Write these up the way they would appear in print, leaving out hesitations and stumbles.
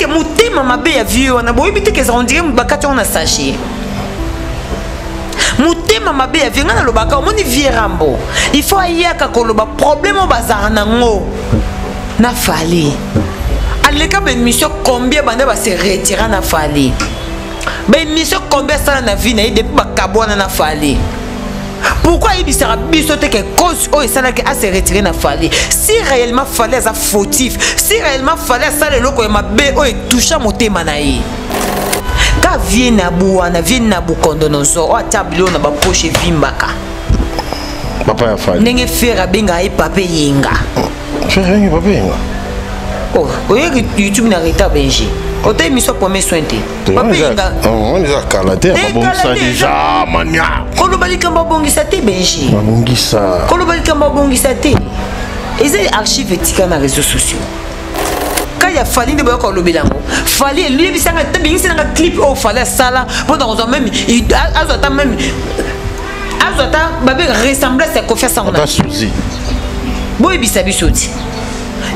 motema mabe ya vieux wana boyebi te keza on dirait bakati on a sachet motema mabe ya vieux ngana lobaka omoni vieux rambo il faut ayaka koloba problème o bazara nango na fali aleka ben mission combien bande ba se retirer na fali ben mission combien ça na vie na depuis bakabona na fali. Pourquoi il sera bisoté que cause oh ça là que a se retirer na fallait si réellement fallait ça fautif si réellement fallait ça le loko ma be oh toucha motema na ye ka vient na bukondonozo o tablo na ba poche vimbaka papa ya fallait ndenge fera benga e papa yenga fera yenga papa yenga oh oye YouTube na reta benji Ote mission premier soin te. Papa yenga. On est à Kalaté, babongisa déjà mania. Kolobali kamba bongisa te benji. Babongisa. Kolobali kamba bongisa te. Eza archive tika na réseaux sociaux. Quand il y a fallu de boyako lobelango, fallait lui bisanga te bingisa na clip au fallait sala pendant on même azota même azota babe ressemblance à confiance en on a souci. Boy bisabisoti.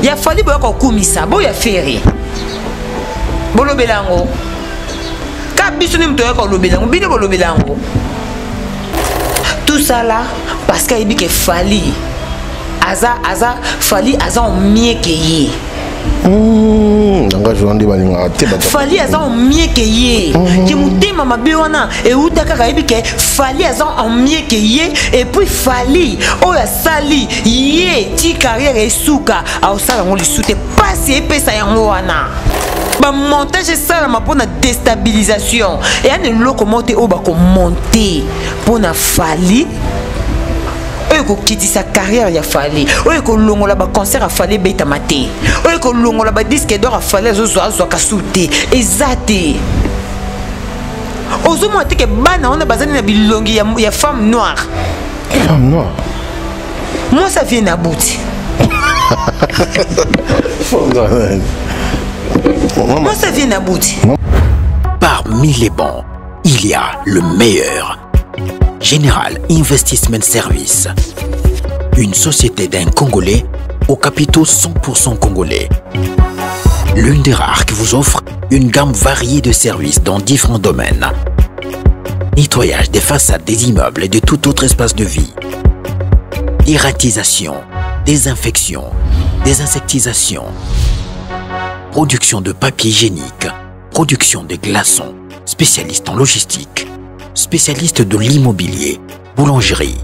Il a fallu boyako kumisa, boy a ferré. Bolo belango ka biso ni mtoya ko lobelango bino bolo belango tout ça là parce qu'il dit que fali aza fali aza on mieux que yi nga jondi balinga te ba fali aza on mieux que yi ki mutema mabe wana e utaka ka que fali aza on mieux que yi et puis fali o ya sali yi ti carrière esuka au sala ngoli sute passe et pesa yango wana ba montage ça ma pour la déstabilisation et un loko monter au bas monter pour na fali eux ko kiti sa carrière ya fali eux ko longola ba concert a fali beta maté eux ko longola ba disque d'or a fali zo ka souté ezate ozo monter que bana on a bazani na bilongi ya femme noire moi ça vient à bout moi ça vient à bout. Parmi les bons, il y a le meilleur. Général Investment Service. Une société d'un Congolais aux capitaux 100% congolais. L'une des rares qui vous offre une gamme variée de services dans différents domaines. Nettoyage des façades des immeubles et de tout autre espace de vie. Dératisation, désinfection, désinsectisation. Production de papier hygiénique, production de glaçons, spécialiste en logistique, spécialiste de l'immobilier, boulangerie,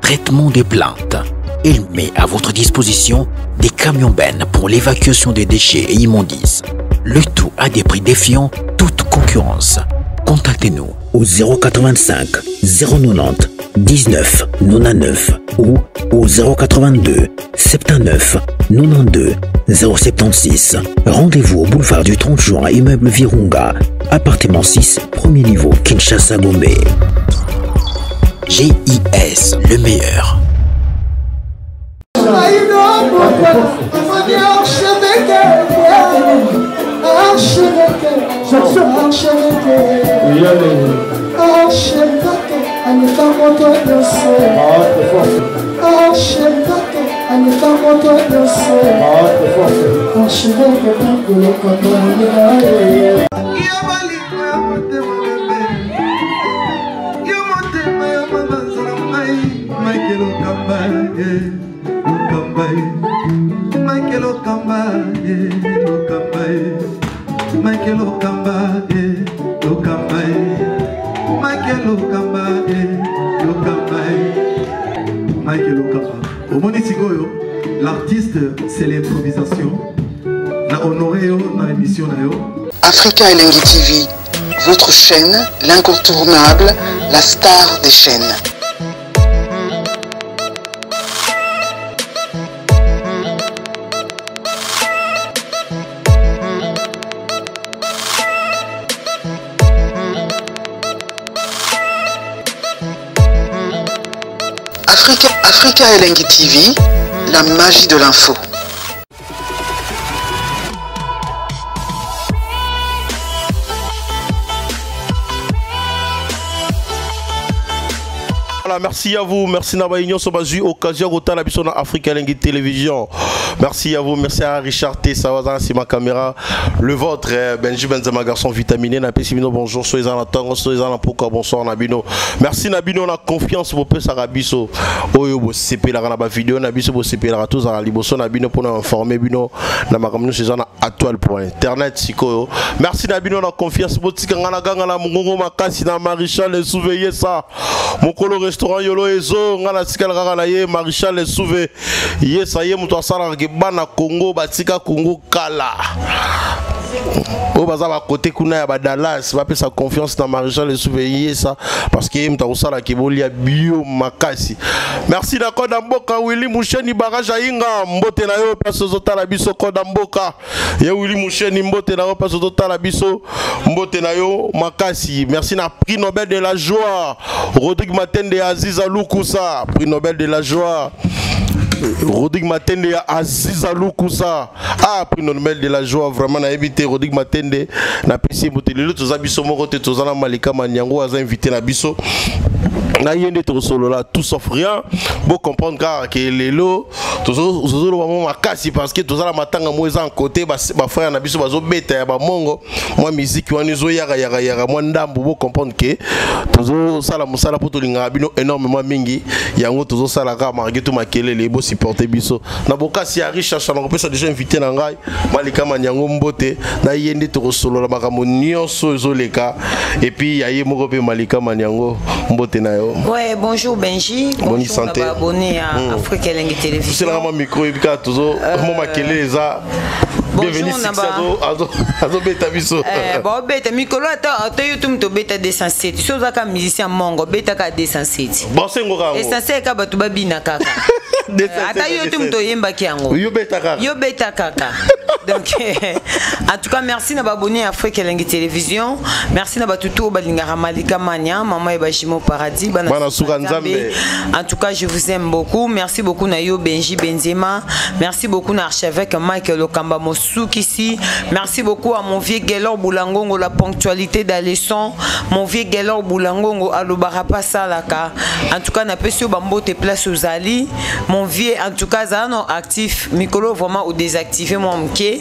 traitement des plaintes. Il met à votre disposition des camions-bennes pour l'évacuation des déchets et immondices. Le tout à des prix défiant toute concurrence. Contactez-nous au 085 090 19 99 ou au 082 79 92 076. Rendez-vous au boulevard du 30 juin, immeuble Virunga, appartement 6, premier niveau, Kinshasa, Gombe. GIS, le meilleur. L'artiste, c'est l'improvisation. Na honoré dans l'émission. Africa Elengi TV, votre chaîne, l'incontournable, la star des chaînes. Africa Elengi TV, la magie de l'info. Voilà, merci à vous. Merci Naba Union Sobazu, occasion au la biso na Africa Lengi Télévision. Merci à vous. Merci à Richard T. Sawazan, c'est ma caméra. Le vôtre, Benji Benzema, garçon vitaminé. Napessimino, bonjour. Soyez en attente. Soyez en pourquoi bonsoir Nabino. Merci Nabino, on a confiance pour peu Sarabiso. Oyo, bo CP la rana vidéo. Nabiso, bo CP la tous à Liboso. Nabino pour nous informer. Bino, Namakamino, c'est en actuel pour Internet. Siko. Merci Nabino, on a confiance pour Tikangana Gangana, Mungo Makasi, na Marichal, les souveiller ça. Mon colo restaurant Yolo Ezo, Ngana Tikal Ragalaye, Marichal, les souveiller. Yes, ça y est, Moutoua Sala, Bana Congo, Batika Congo, Kala. Au bazar à côté kuna ya Dallas, va sa confiance dans Marichal et surveiller ça parce que m'ta osala kiboli ya bio makasi. Merci na Koda Mboka Willy Moucheni barrage inga mbote na yo passe zota la biso Koda Mboka. Ya Willy Moucheni mbote na yo passe zota la biso mbote na yo makasi. Merci na prix Nobel de la joie Rodrigue Matende Aziza Lukusa, prix Nobel de la joie. Rodrigue Matende Aziza Lukusa. Ah, prix Nobel de la joie, vraiment na évité Rodrigue Matende na PC Motelelo toza biso moko te toza na Malika Manyango aza invité na biso. Na yende to solo là tout sauf rien. Bon comprendre car que lelo tozo vraiment makasi parce que toza la matanga moza en côté ba frère na biso bazo beta ya ba mongo. Moi musique wani zo yara moi ndambo bon comprendre que tozo sala musala pour to linga bino énormément mingi yango tozo sala ka margeto makelele bo supporter biso. Na bokasi ya Richard Chanongo pesa déjà invité na ngai Malika Manyango mbote na yende to solo la makambo nyonso zo leka et puis ya ye moko pe Malika Manyango mbote na yo. Ouais, bonjour Benji. Bonne santé. Abonné à Africa Lengi Télévision. C'est là mon micro et puis toujours mon maquillé ça. Bienvenue Azo beta biso. Bon beta micro ata YouTube to beta 207. So za ka musicien mongo beta ka 207. Bon c'est ngora. Essentiel ka batu babina kaka. Ata YouTube to yemba kiango. Yo beta kaka. Donc en tout cas merci na abonné à Africa Lengi Télévision. Merci na batuto balingara Malika Mania, maman et Bashimo Paradis bana Nzambe. En tout cas je vous aime beaucoup. Merci beaucoup na yo Benji Benzema. Merci beaucoup na archevêque Michael Okamba Moussoukisi. Merci beaucoup à mon vieux Gelor Boulangongo la ponctualité d'Alesson. Mon vieux Gelor Boulangongo Alobarapa Salaka. En tout cas na pesio bambo te place aux Ali. Mon vieux en tout cas ça non actif Mikolo vraiment ou désactivé mon mké.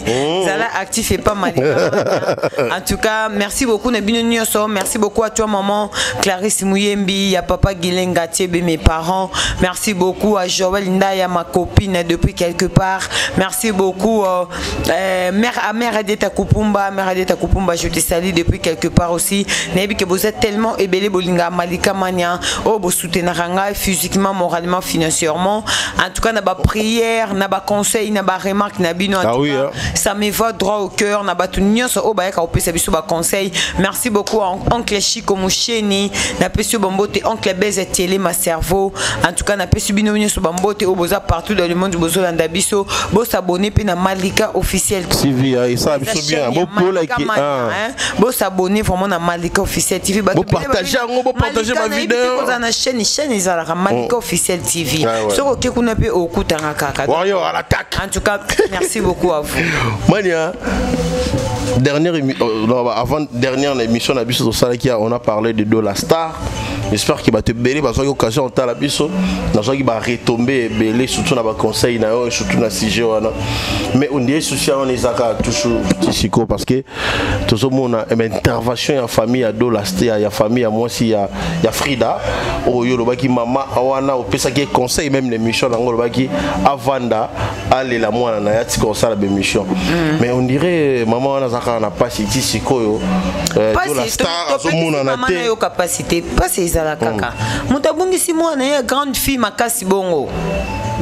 Ça là actif et pas mal. En tout cas merci beaucoup na bino nyonso. Merci beaucoup à toi maman Clarisse Mouyembi, à papa Guilen Gatiebe mes parents. Merci beaucoup à Joël Ndaya ma copine depuis quelque part. Merci beaucoup mère Adeta Kupumba, je te salue depuis quelque part aussi. Nebi que vous êtes tellement ébélé bolinga Malika Mania, oh vous soutenez physiquement, moralement, financièrement. En tout cas na ba prière, na ba conseil, na ba remarque na bino. Ça me va droit au cœur, na ba tout nyonso oh ba ka opesa biso ba conseil. Merci beaucoup à oncle Chico Moucheni, na pesu bambote oncle Beze Télé ma cerveau. En tout cas na pesu bino nyonso bambote oh boza partout dans le monde bozo landa biso, bo s'abonner pe na Malika officiel TV, ça bien. Bon s'abonner vraiment à Malika officiel TV. Bon partager ma vidéo. On a chaîne Malika officiel TV. Ce que vous n'avez au coup Warrior à l'attaque. En tout cas, merci beaucoup à vous. Mania. Avant dernière émission on a parlé de Dola Star. J'espère qu'il va te béler parce que l'occasion on la biso. Qu'il va retomber belé surtout dans le conseil surtout dans le sujet. Mais on dit souci on est toujours Chico parce que tout le monde a une intervention en famille à Dola Star, il y a famille à moi aussi il y a Frida. Oh yo le baki maman awana au pesa qui conseil même l'émission dans le baki avanda aller la moi na yati comme ça la émission. Mais on dirait maman on a pas si Chico Dola Star tout le monde en a capacité pas c'est la kaka. Mutabungi si moi na grande fille makasi bongo.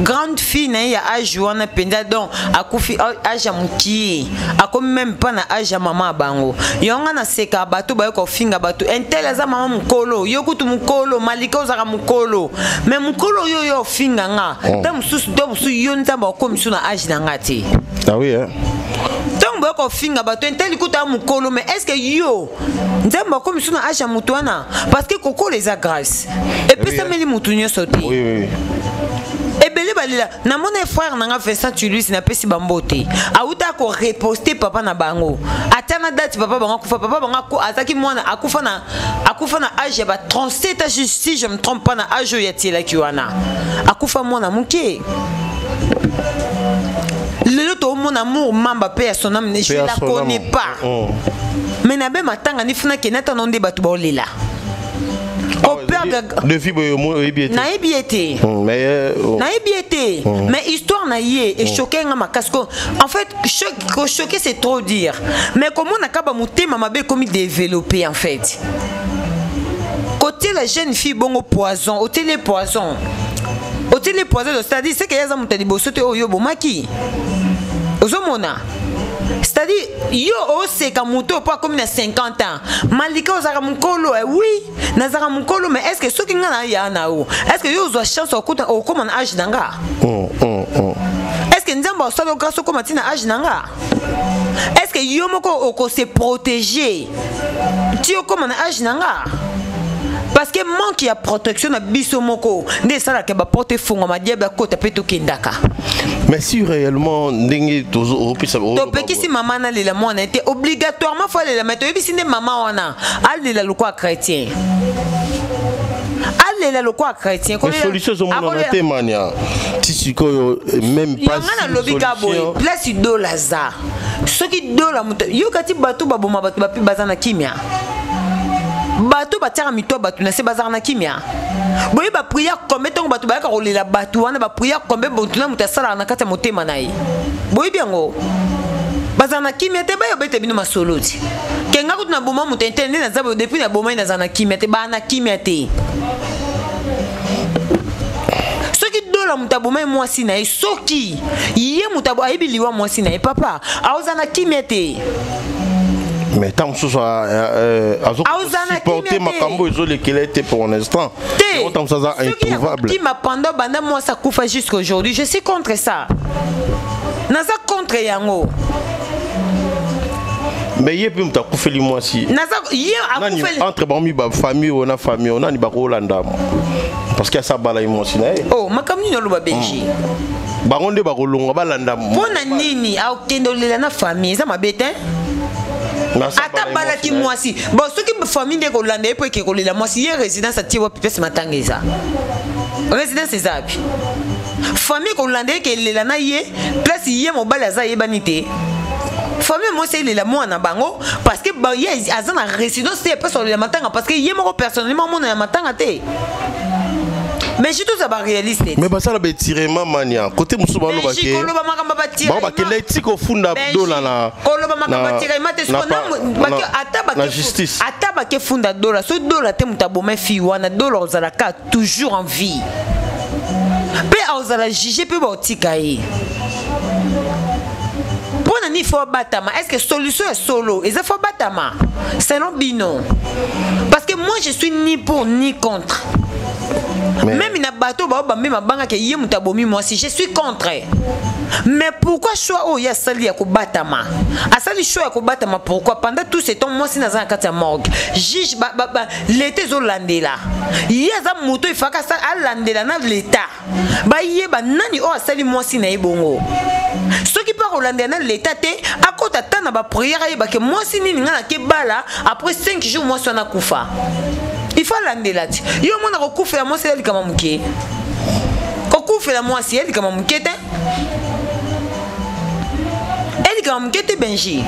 Grande fille na ya âge wana penda donc akufi âge muki akomi même pas na âge maman bango yonga na seka bato ba ko finga bato entel za maman mukolo yokutu mukolo malika ozaka mukolo mais mukolo yo finga nga tam susu do musu yonta ba ko misu na âge na ngati. Ah oui hein. Donc ba ko finga bato entel kuta mukolo mais est-ce que yo nzamba ko misu na âge mutwana parce que koko les a grâce et puis ça me li mutunyo sauté. Oui. lila na mon frère nanga Vincent Tulus na pesi bambote auta ko reposter papa na bango atana date papa bango kufa papa bango azaki mwana akufa na âge ba 37 ans si je me trompe pas na âge ya tila kiwana akufa mwana muke lelo to mon amour mamba pe son âme je la connais pas mais na be matanga ni funa kenata nonde batu ba olela de vie mais histoire na yé et choqué ngama kasko en fait choqué c'est trop dire mais comment on a kaba mutema mabe comme développer en fait côté la jeune fille bon au poison au télé poison c'est-à-dire c'est que yaza mutadi bosote oyo bomaki ozomona. C'est-à-dire, yo c'est comme moto pas comme à 50 ans. Malika ozara mukolo oui, nazara mukolo mais est-ce que ceux qui ngana ya na o? Est-ce que yo zo chance au comme un âge nanga? Est-ce que nzamba osalo kaso comme tina âge nanga? Est-ce que yo moko oko se protéger? Tu comme un âge nanga? Parce que manque ya protection na biso moko ne sala ke ba porter fonga ma diaba kota peto kendaka. Mais si réellement ndenge tozo opisa to peki si maman na lela mona était obligatoirement faut aller la mettre yebi sine maman wana allela lokwa chrétien allela lokwa chrétien ko solution zo mona te mania tisiko même pas yanga na lobika boy place do laza soki do la muto yo kati bato baboma bato bapi bazana kimia bato batira mito bato na se bazar na kimia boye ba prière combien temps bato ba ka rolela bato wana ba prière combien bato na muta sala na kata motema nai boye biango bazar na kimia te ba yo bete bino masoloti kenga kutuna boma muta intende na zabo depuis na boma na zana kimia te ba na kimia te soki dola mutaboma moi si na soki ye mutabo ayibi liwa moi si na papa aozana kimia te. Mais tant que ce soit supporter ma cambo et pour l'instant, autant ça introuvable. Qui m'a pendant banda moi ça coupe jusqu'à aujourd'hui, je suis contre ça. Naza contre yango. Mais yé puis m'ta coupé li moi si. Naza yé a coupé entre bami ba famille on a ni ba Rolanda. Parce que ça bala moi si na. Oh, ma kamni no ba benji. Bangonde ba rolonga ba landa. Pona nini a kendolela na famille, ça ma bête hein? Ata balaki mwasi bon ceux qui famille de Rolanda et puis que Rolanda mwasi hier résidence à Tiwa pièce matangeza résidence c'est ça famille Rolanda que lelana yé place yé mobile za yebanité famille moi c'est la moi na bango parce que ba yé azana résidence c'est pas sur le matanga parce que yé moko personnellement mon na matanga té. Mais je tout ça va réaliste. Mais bah ça la bêtire mania côté musuba lo baké. Ba ba kende tiko funda dola na. Koloba makamba tire mate sona na justice. Ataba ke funda dola so dola te mutaboma fi wana dola ozalaka toujours en vie. Pe ozala juger pe ba otikaye. Pona ni faut batama est-ce que solution est solo et ça faut batama. C'est non bino. Parce que moi je suis ni pour ni contre. Même na bateau ba ba même banga ke yé mutabomi moi si je suis contre. Mais pourquoi choix oh ya sali ya ko batama? Asali choix ya ko batama pourquoi pendant tout ce temps moi si na za kata morgue. Juge ba l'été zo landela. Ya za moto il faka sa landela na l'état. Ba yé ba nani oh asali moi si na ebongo. Ce qui part Hollandais na l'état te akota tana ba prière ba ke moi si nini ngana ke bala après 5 jours moi so na kufa. Il faut l'ande là. Yo mona ko kufela moi c'est elle kama muke. Ko kufela moi c'est elle kama muke te. Elle kama muke te benji.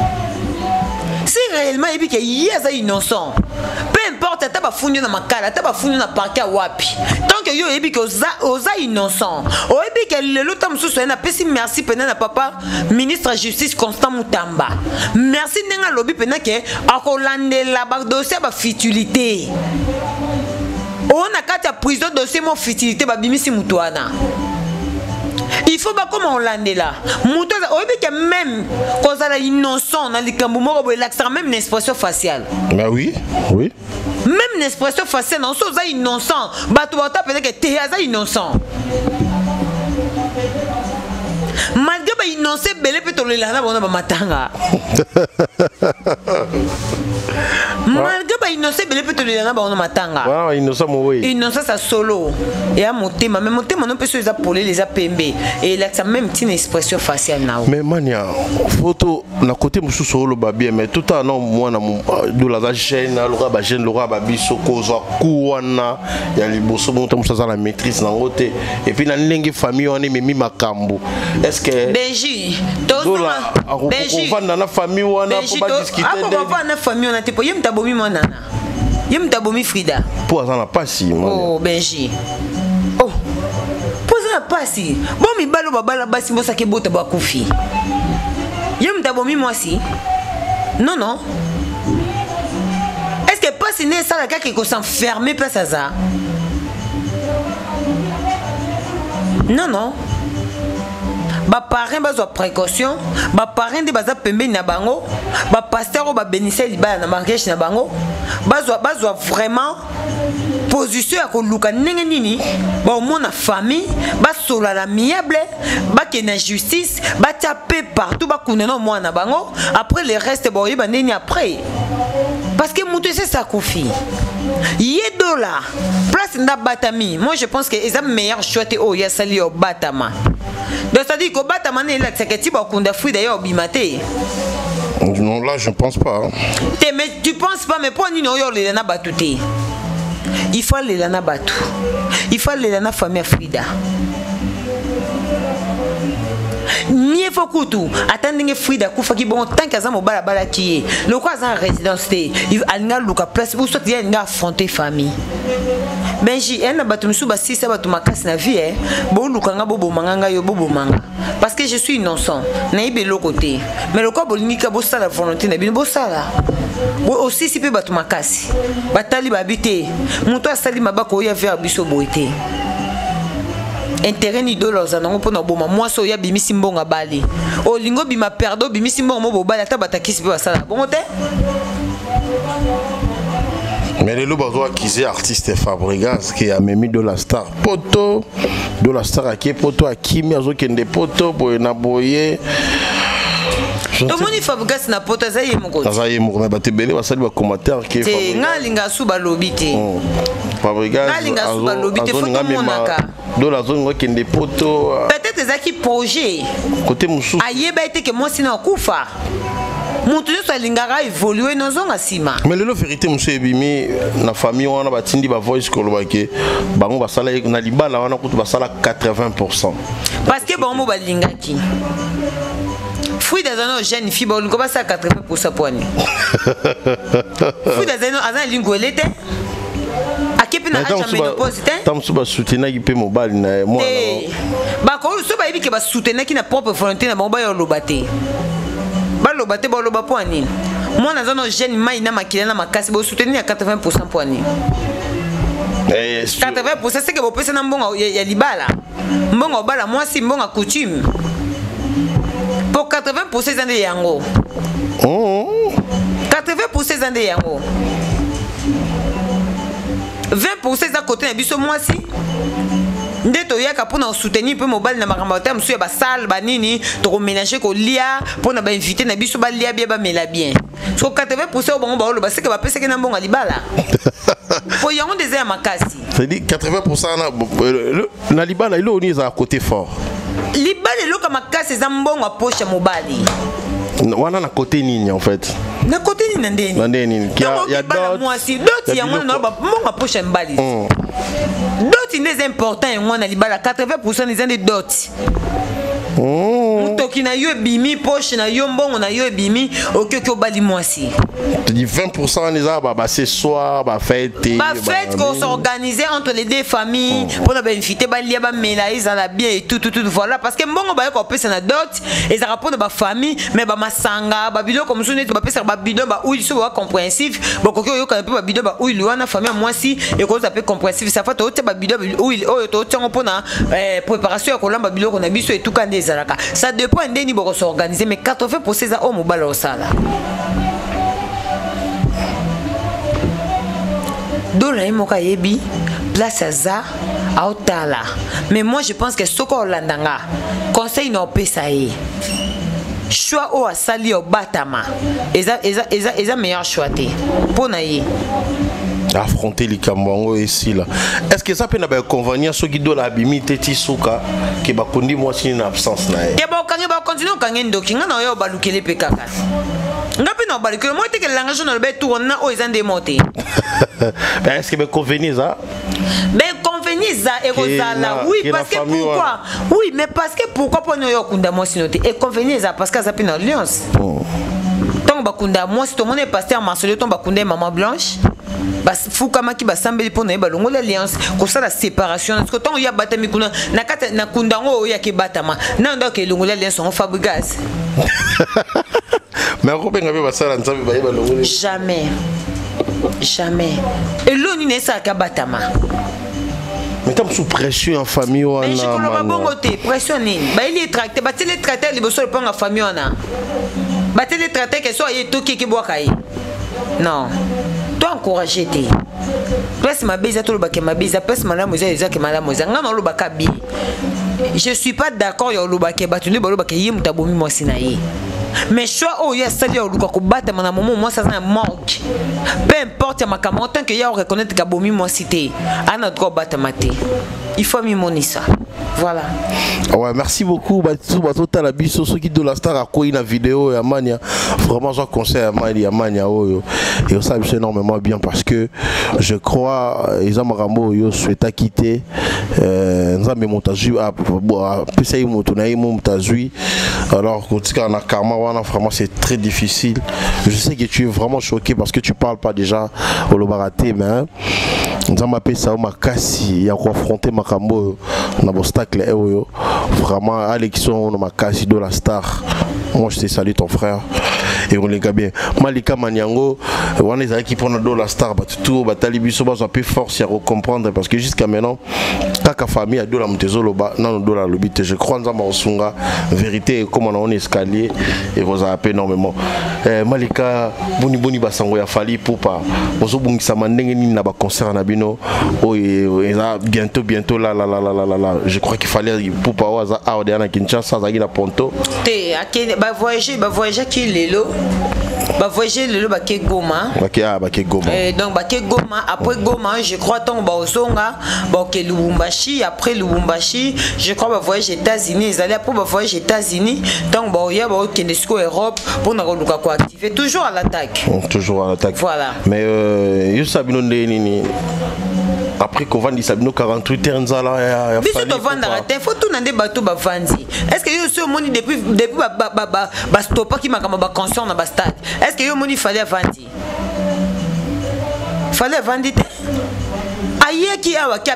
Si réellement il dit que yeza innocent. Peu importe ta ba funyo na makala, ta ba funyo na parquet wapi. Tant que yo ebi que oza innocent. O ebi que le lotam sous na pesi merci pena na papa ministre de justice Constant Mutamba. Merci nenga lobi pena que akolande la ba dossier ba futilité. On a kata prison dossier mon futilité ba bimisi mutuana. Il faut pas comment on lande là. Mouto au que même quand ça innocent dans les camboumoro l'accent même une expression faciale. Bah oui, oui. Même une expression faciale non ça innocent. Bah tu vas taper que t'es ça innocent. Malgré ba innocent belé peut toler là na bona ba matanga. Malgré ba ba innocent belé peut te le na ba on matanga. Voilà, innocent mo oui. Innocent ça solo. Et à motema, mais motema non peut se les appeler les apembe et là ça même une expression faciale na. Mais mania, photo na côté musu solo ba bien mais tout à non moi na do la chaîne na lora ba jeune lora ba biso kozwa kuwana ya liboso monta musa la maîtrise na ngote et puis na ndenge famille on est mimi makambo. Est-ce que Benji, Benji, on va dans la famille wana pour pas discuter de. On va dans la famille on a te po yem tabomi mwana. Yem tabomi Frida. Pour ça na pas si. Oh Benji. Oh. Pour ça na pas si. Bon mi balo babala basi bosa ke bota ba kufi. Yem tabomi moi si. Non non. Est-ce que pas si né ça la qui s'enfermer place à ça? Non non. Ba parrain bazwa précaution, ba parrain de baza pembe na bango, ba pasteur ba bénissé libala na mariage na bango, bazwa vraiment position ya ko luka ndenge nini, ba au moins na famille, ba sola la miable, ba ke na justice, ba taper partout ba kunena moi na bango, après le reste ba yeba nini après. Parce que mutu c'est ça kofi. $1 place na batami. Moi je pense que c'est le meilleur choix au ya sali au batama. Donc ça dit que batama n'est là que tu vas kunda fui d'ailleurs bimate. Non là je pense pas. Mais tu penses pas mais pour ni no yo le na batute. Il faut aller là na batu. Il faut aller là na famille Frida. Mieux faut kutu attendre Frida kufa ki bon tant que ça mo bala bala qui le quoi en résidence té il a luka place ou soit il a affronter famille Benji en batu musu ba si ça batu makasi na vie bo luka nga bobo manganga yo bobo manga parce que je suis innocent na ibe le côté mais le quoi bolingika bo ça la volonté na bino bo ça là aussi si pe batu makasi batali babité muto asali mabako ya vers biso boité intérêt ni dollars zanango pona boma moi so ya bimisi mbonga bali o lingo bima perdo bimisi mbonga mo bobala ta batakisi pe basala bongo te. Mais les loups ont acquis artiste Fabregas qui a mis de la star poto de la star qui poto à Kimi azo kende poto pour naboyer. Tout le monde Fabregas na poto za yemo ko. Za yemo mais baté belé basali ba commentaire qui Fabregas. Te ngalinga suba lobité. Fabregas ngalinga suba lobité faut monaka. Dans la zone qui des poteaux. Peut-être ça qui projet. Côté moussou. Aïe bah été que moi sinon kufa. Mon toujours ça lingara évoluer dans zone asima. Mais le vérité monsieur ebimi na famille on a batindi ba voice kolobake bango basala na libala wana kutu basala 80%. Parce que bango ba lingaki. Fruit des anneaux jeune fille bon ko basa 80% poani. Fruit des anneaux azan lingolete. Akepi na acha ménopause te. Tam suba soutenir qui peut mobile na moi. Ba ko so ba ibi ke ba soutenir qui na propre volonté na ba yo lobate. Ba lobate ba loba poani. Moi na zone jeune mai na makila na makasi ba soutenir à 80% poani. 80% c'est que bo pesa na mbonga ya libala. Mbonga bala moi si mbonga coutume. Pour 80% zande yango. 80% zande yango. 20% à côté biso moi si ndeto yaka pona soutenir peu mobile na makamata msu ya basal banini to ménager ko lia pona ba inviter na biso ba lia bien ba mela bien so 80% au bon ba lo ba seke ba pesa ke na mbonga libala faut yango des ya makasi c'est dit 80% na libala ilo ni za côté fort libala lo ka makasi za mbonga poche mobile wana na côté nini en fait na côté nini ndeni ndeni ya d'autres moi si d'autres ya mwana na ba mbonga poche mbali d'autres n'est important et moi na libala 80% des des d'autres Mutoki na yo bimi poche na yo mbongo na yo bimi okyo bali mwasi. Tu dis 20% les arbres bah c'est soir bah fête. Bah fête qu'on s'organise entre les deux familles pour na bénéficier ba lia ba melaïs dans la bien et tout voilà parce que mbongo ba ko pesa na dot et ça rapport de ba famille mais ba masanga ba bidon comme sonné ba pesa ba bidon ba ouil so ba compréhensif ba kokyo yo ka ba bidon ba ouil wana famille mwasi et ko ça peut compréhensif ça fait to ba bidon ouil o to tiongo pona préparation ya kolamba biloko na biso et tout kan des alaka. Ça dépend d'eni boko s'organiser mais 80% za homme bala osala. Dola imoka yebi place za aotala. Mais moi je pense que soko landanga conseil no pesa e. choix au asali au batama eza meilleur choix te pour naïe affronter les Camerounais ici là. Est-ce que ça peut n'a pas convenir ceux qui doivent l'abîmer teti souka que ba kondi moi si une absence na. Et ba kangi ba continuer kangi ndoki ngana yo balukele pe kaka. Ngapi na balukele moi te que langage na be tourna o ezande monter. Ben est-ce que ba convenir ça? Ben convenir ça et rozala oui parce que pourquoi? Oui mais parce que pourquoi pour nous yo kunda moi sinote et convenir ça parce que ça peut dans alliance. Donc ba kunda moi si tout le monde est pasteur Marcelo ton ba kunda maman blanche. Bas fukama ki basambeli pona e balongo l'alliance ko ça la séparation parce que tant ya batami kuna na kata na kundango ya ke batama na ndo ke longo l'alliance on fabrigas mais ko benga be basala nzabe ba balongo jamais et l'oni ne ça ka batama mais tam sous pression en famille ou mais je connais pas bon côté pression ni ba il est tracté ba télé tracté les bosso pas en famille ona ba télé tracté que soit y tout qui boit kai non toi encourager te place ma bise to lobaka ma bise place madame moza ezaki madame moza ngana lobaka bi je suis pas d'accord yo lobaka batuni lobaka yim tabomi moi sinayi mais choix oh ya sali yo lobaka ko battre na moment moi ça na morgue peu importe ma camarade tant que ya reconnaître ka bomi moi cité ana droit battre maté il faut mimoni ça voilà. Ouais, merci beaucoup. Tout à la biso ceux qui de la star a quoi une vidéo et Mania. Vraiment, je conseille à Mania et ça c'est énormément bien parce que je crois ils ont Marambo yo souhaita quitter nzambe montazu a pesa motonayi montazu alors quand on a karma wana vraiment c'est très difficile. Je sais que tu es vraiment choqué parce que tu parles pas déjà au lobaraté mais nous avons appelé ça makasi ya confronter makambo na obstacle vraiment Alexon na makasi de la star. Moi je te salue ton frère et on les gars bien Malika Maniango on est qui prend de la star tout batali biso ba un peu force à comprendre parce que jusqu'à maintenant kaka famille a de la mtezolo ba non de la lobité je crois nzamba osunga vérité comme on est escalier et vous a appelé énormément Malika boni basango ya fali pour pas bozo bungisa mandenge ni na ba concert na bino bientôt là je crois qu'il fallait pour pas waza a na Kinshasa za na Ponto te akene ba voyager qui lelo ba voyager lelo ba ke Goma donc ba ke Goma après Goma je crois tant ba osonga ba ke Lubumbashi après Lubumbashi je crois ba voyager États-Unis ils allaient après ba voyager États-Unis donc ba ya ba ke nesco Europe pour na luka ko activer toujours à l'attaque voilà mais yo sabino nini après qu'on vende Sabino 48 heures là biso to vendre raté faut tout nande bateau ba vandi est-ce que yo so moni depuis ba stopper qui makama ba concert na ba stade est-ce que yo moni fallait vendre aye ki awa ki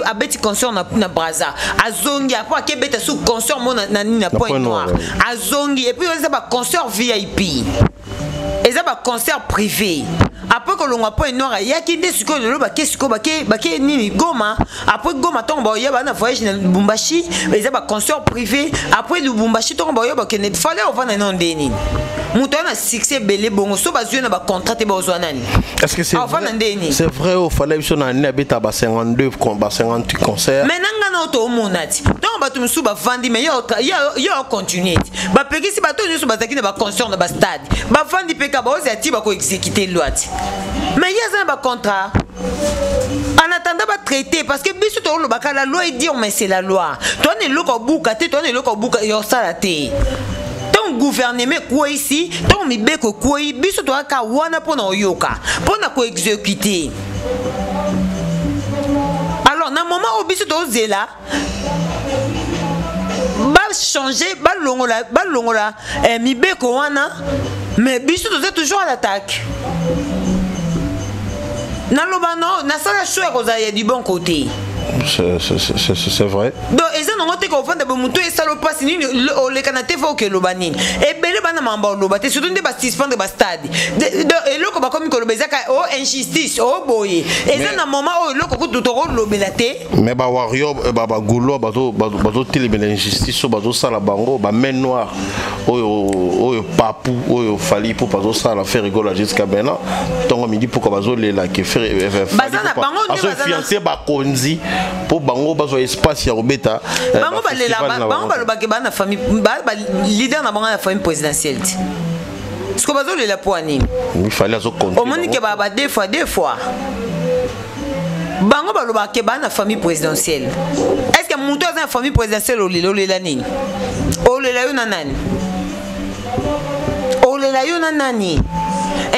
abeti concert na Braza azongi après ki beta sous concert mon na Point Noir azongi et puis ça ba concert VIP et ça ba concert privé après que l'on a Point Noir ya ki nde siko lelo ba ke nini Goma après Goma tomba ya ba na voyage na Lubumbashi et ça ba concert privé après Lubumbashi tomba ya ba ke ne fallait over na ndeni muto na succès belé bongo so ba zio na ba contrat te ba ozwanani est-ce que c'est vrai au fallait sur na ni abeta ba 52 ba 58 concerts mais nanga na to monati donc ba tumsu ba vandi mais yo continuer ba pekisi ba to so ba zakina ba concert na ba stade ba vandi peka ba ozati ba ko exécuter loi mais il y a un contrat en attendant va traiter parce que biso to lo baka la loi et dire mais c'est la loi toi ne lo ko buka te toi ne lo ko buka yo sala te ton gouvernement quoi ici ton mi beko quoi biso to ka wana pona oyoka pona ko exécuter alors na moment au biso to zela ba changer ba longola mi beko wana mais biso to toujours à l'attaque. Nalobano, na sala choix rozaya du bon côté. C'est vrai. Donc, ils ont noté qu'au fond de Bomuto et Salopas, les Canadiens font que l'Obanin. Et Belle Banamamba, l'Obate, surtout des bastis de Bastade. Et l'eau comme que le Bézaka, oh, injustice, oh, boy. Et c'est un moment où l'eau coûte tout au rôle l'Obelate. Mais Wario, Goulo, Bazo, Télébé, l'injustice, Bazo Salabango, Main Noir, oh, Papou, oh, Fali, pour Bazo Sala, faire rigoler jusqu'à maintenant. Tant midi pour Bazo, les là, qui fait. Bazana, Bango, fiancé, Bakonzi. pour bango bazo espace ya robeta bango balela bango balobaki bana famille leader na bango na famille présidentielle ce que bazo lela pour anini il fallait azo compter au monique baba deux fois bango balobaki bana famille présidentielle est-ce que muto za famille présidentielle olela nini olela yo na nani olela yo na nani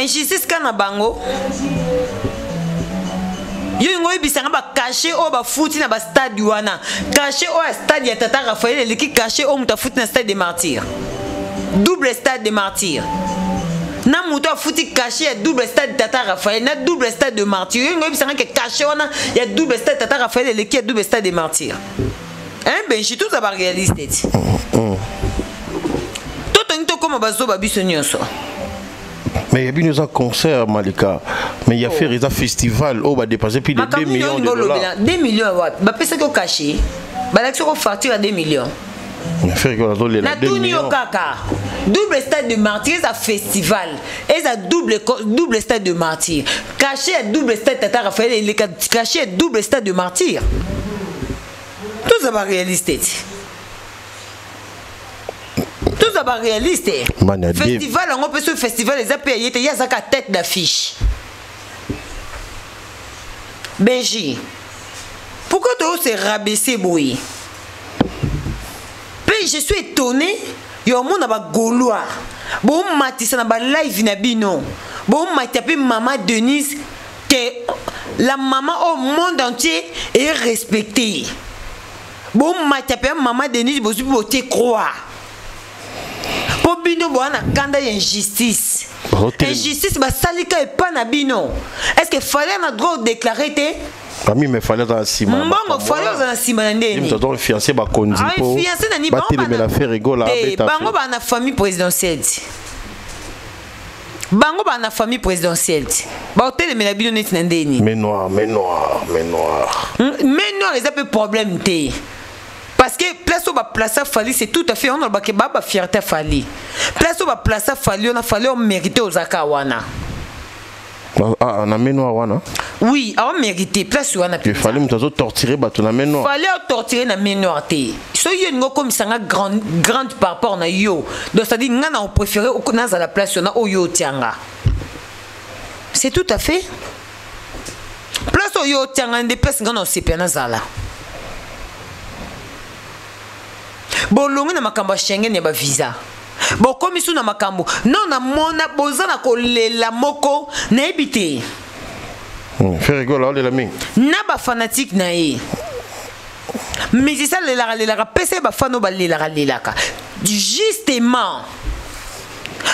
injustice kana bango yo ngo ibisanga ba cacher o ba futi na ba stade wana cacher o stade ya Tata Raphaël qui cacher o muta futi na stade des martyrs double stade des martyrs na muta futi cacher double stade Tata Raphaël na double stade de martyrs yo ngo ibisanga que cacher wana ya double stade Tata Raphaël qui est double stade des martyrs hein ben je tout ça ba réaliste tout comme bazo ba biso nyonso. Mais il y a bien un concert, Malika. Mais il y a fait un festival où on va dépasser plus de 2 millions de dollars. 2 millions, bah, peut-être qu'on cache. Bah, l'action va facture à 2 millions. Il y a fait un double stade de martyrs, un festival. Et un double stade de martyrs. Caché à double stade Tata Raphaël, il est caché à double stade de martyrs. Tout ça va réaliser. Tout ça va réaliste. Festival, on peut ce festival, les API, il y a sa tête d'affiche. Benji, pourquoi tu oses rabaisser bruit? Je suis étonné. Il y a un monde à Gaulois. Bon, Matissa na live na bino. Bon, Matapé maman Denise que la maman au monde entier est respectée. Bon, Matapé maman Denise vous pouvez croire. Pour bino boana kanda injustice. Injustice ba salika et pas na bino. Est-ce que fallait na droit de déclarer te? Ami mais fallait dans Simon. Bango fallait dans Simon ndeni. Nous avons fiancé ba konzi po. Fiancé na ni bango. Ba télé la faire rigola beta. Bango ba na famille présidentielle. Bango ba na famille présidentielle. Ba hôtel mais la bino net ndeni. Mais noir. Mais noir, ils ont un problème te. Parce que place où va placer Fali, c'est tout à fait on a ba fierté Fali. Place où va placer Fali, on a fallu mériter aux Akawana. Ah, on a ménoir wana. Oui, on mérité place où on a. Il fallait me torturer ba na ménoir. Fallait torturer na ménoir té. So yo ngo comme ça grande par rapport na yo. Donc ça dit ngana on préférer au na za la place on a oyo tianga. C'est tout à fait. Place oyo tianga des place ngana on sepena zala. Bolongi na makambo Schengen ya ba visa. Bo komisu na makambo. Non na mona bozana ko lela moko na ebité. Fait rigoler la mingi. Na ba fanatique na e. Mais ça lela pese ba fano ba lela ka. Justement.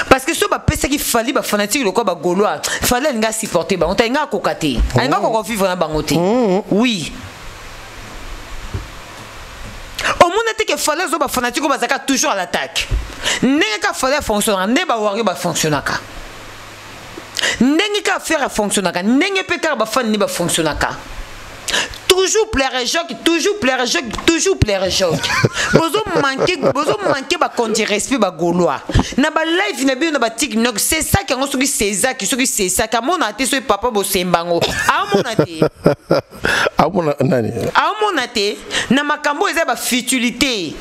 Parce que ce ba pese qui fallait ba fanatique le quoi ba gaulois. Fallait nga supporter ba on ta nga kokate. Nga ko vivre na bangote. Oui. Au monde était que fallait zo ba fanatique ba zaka toujours à l'attaque. N'est qu'à fallait fonctionner, n'est pas wari ba fonctionner ka. N'est qu'à faire fonctionner ka, n'est pas qu'à ba fan ni ba fonctionner ka. Toujours plaire Jacques, toujours plaire Jacques, toujours plaire Jacques. Bozo manquer ba conti respect ba gaulois. Na ba live na bi na ba TikTok, c'est ça qui on soki César qui soki c'est ça comme on a été so papa bo sembango. A mon ate. A mon nani. A mon ate na makambo eza ba futilité.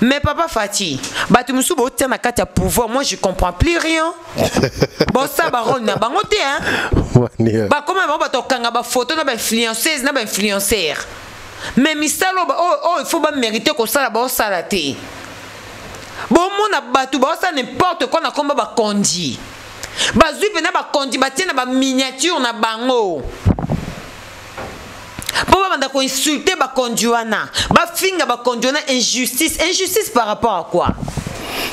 Mais papa Fati, batu musu bo tient na kati ya pouvoir, moi je comprends plus rien. Bon ça ba rôle na bangote hein. Ba comment ba to kanga ba photo na ba influenceuse na ba influenceur. Mais misalo ba il faut ba mériter ko sala ba sala te. Bon mona batu ba ça n'importe quoi na komba ba kondi. Ba zui na ba kondi ba tient na ba miniature na bango. Pour pas qu'on insulter ba conduana, ba finga ba conduana injustice par rapport à quoi?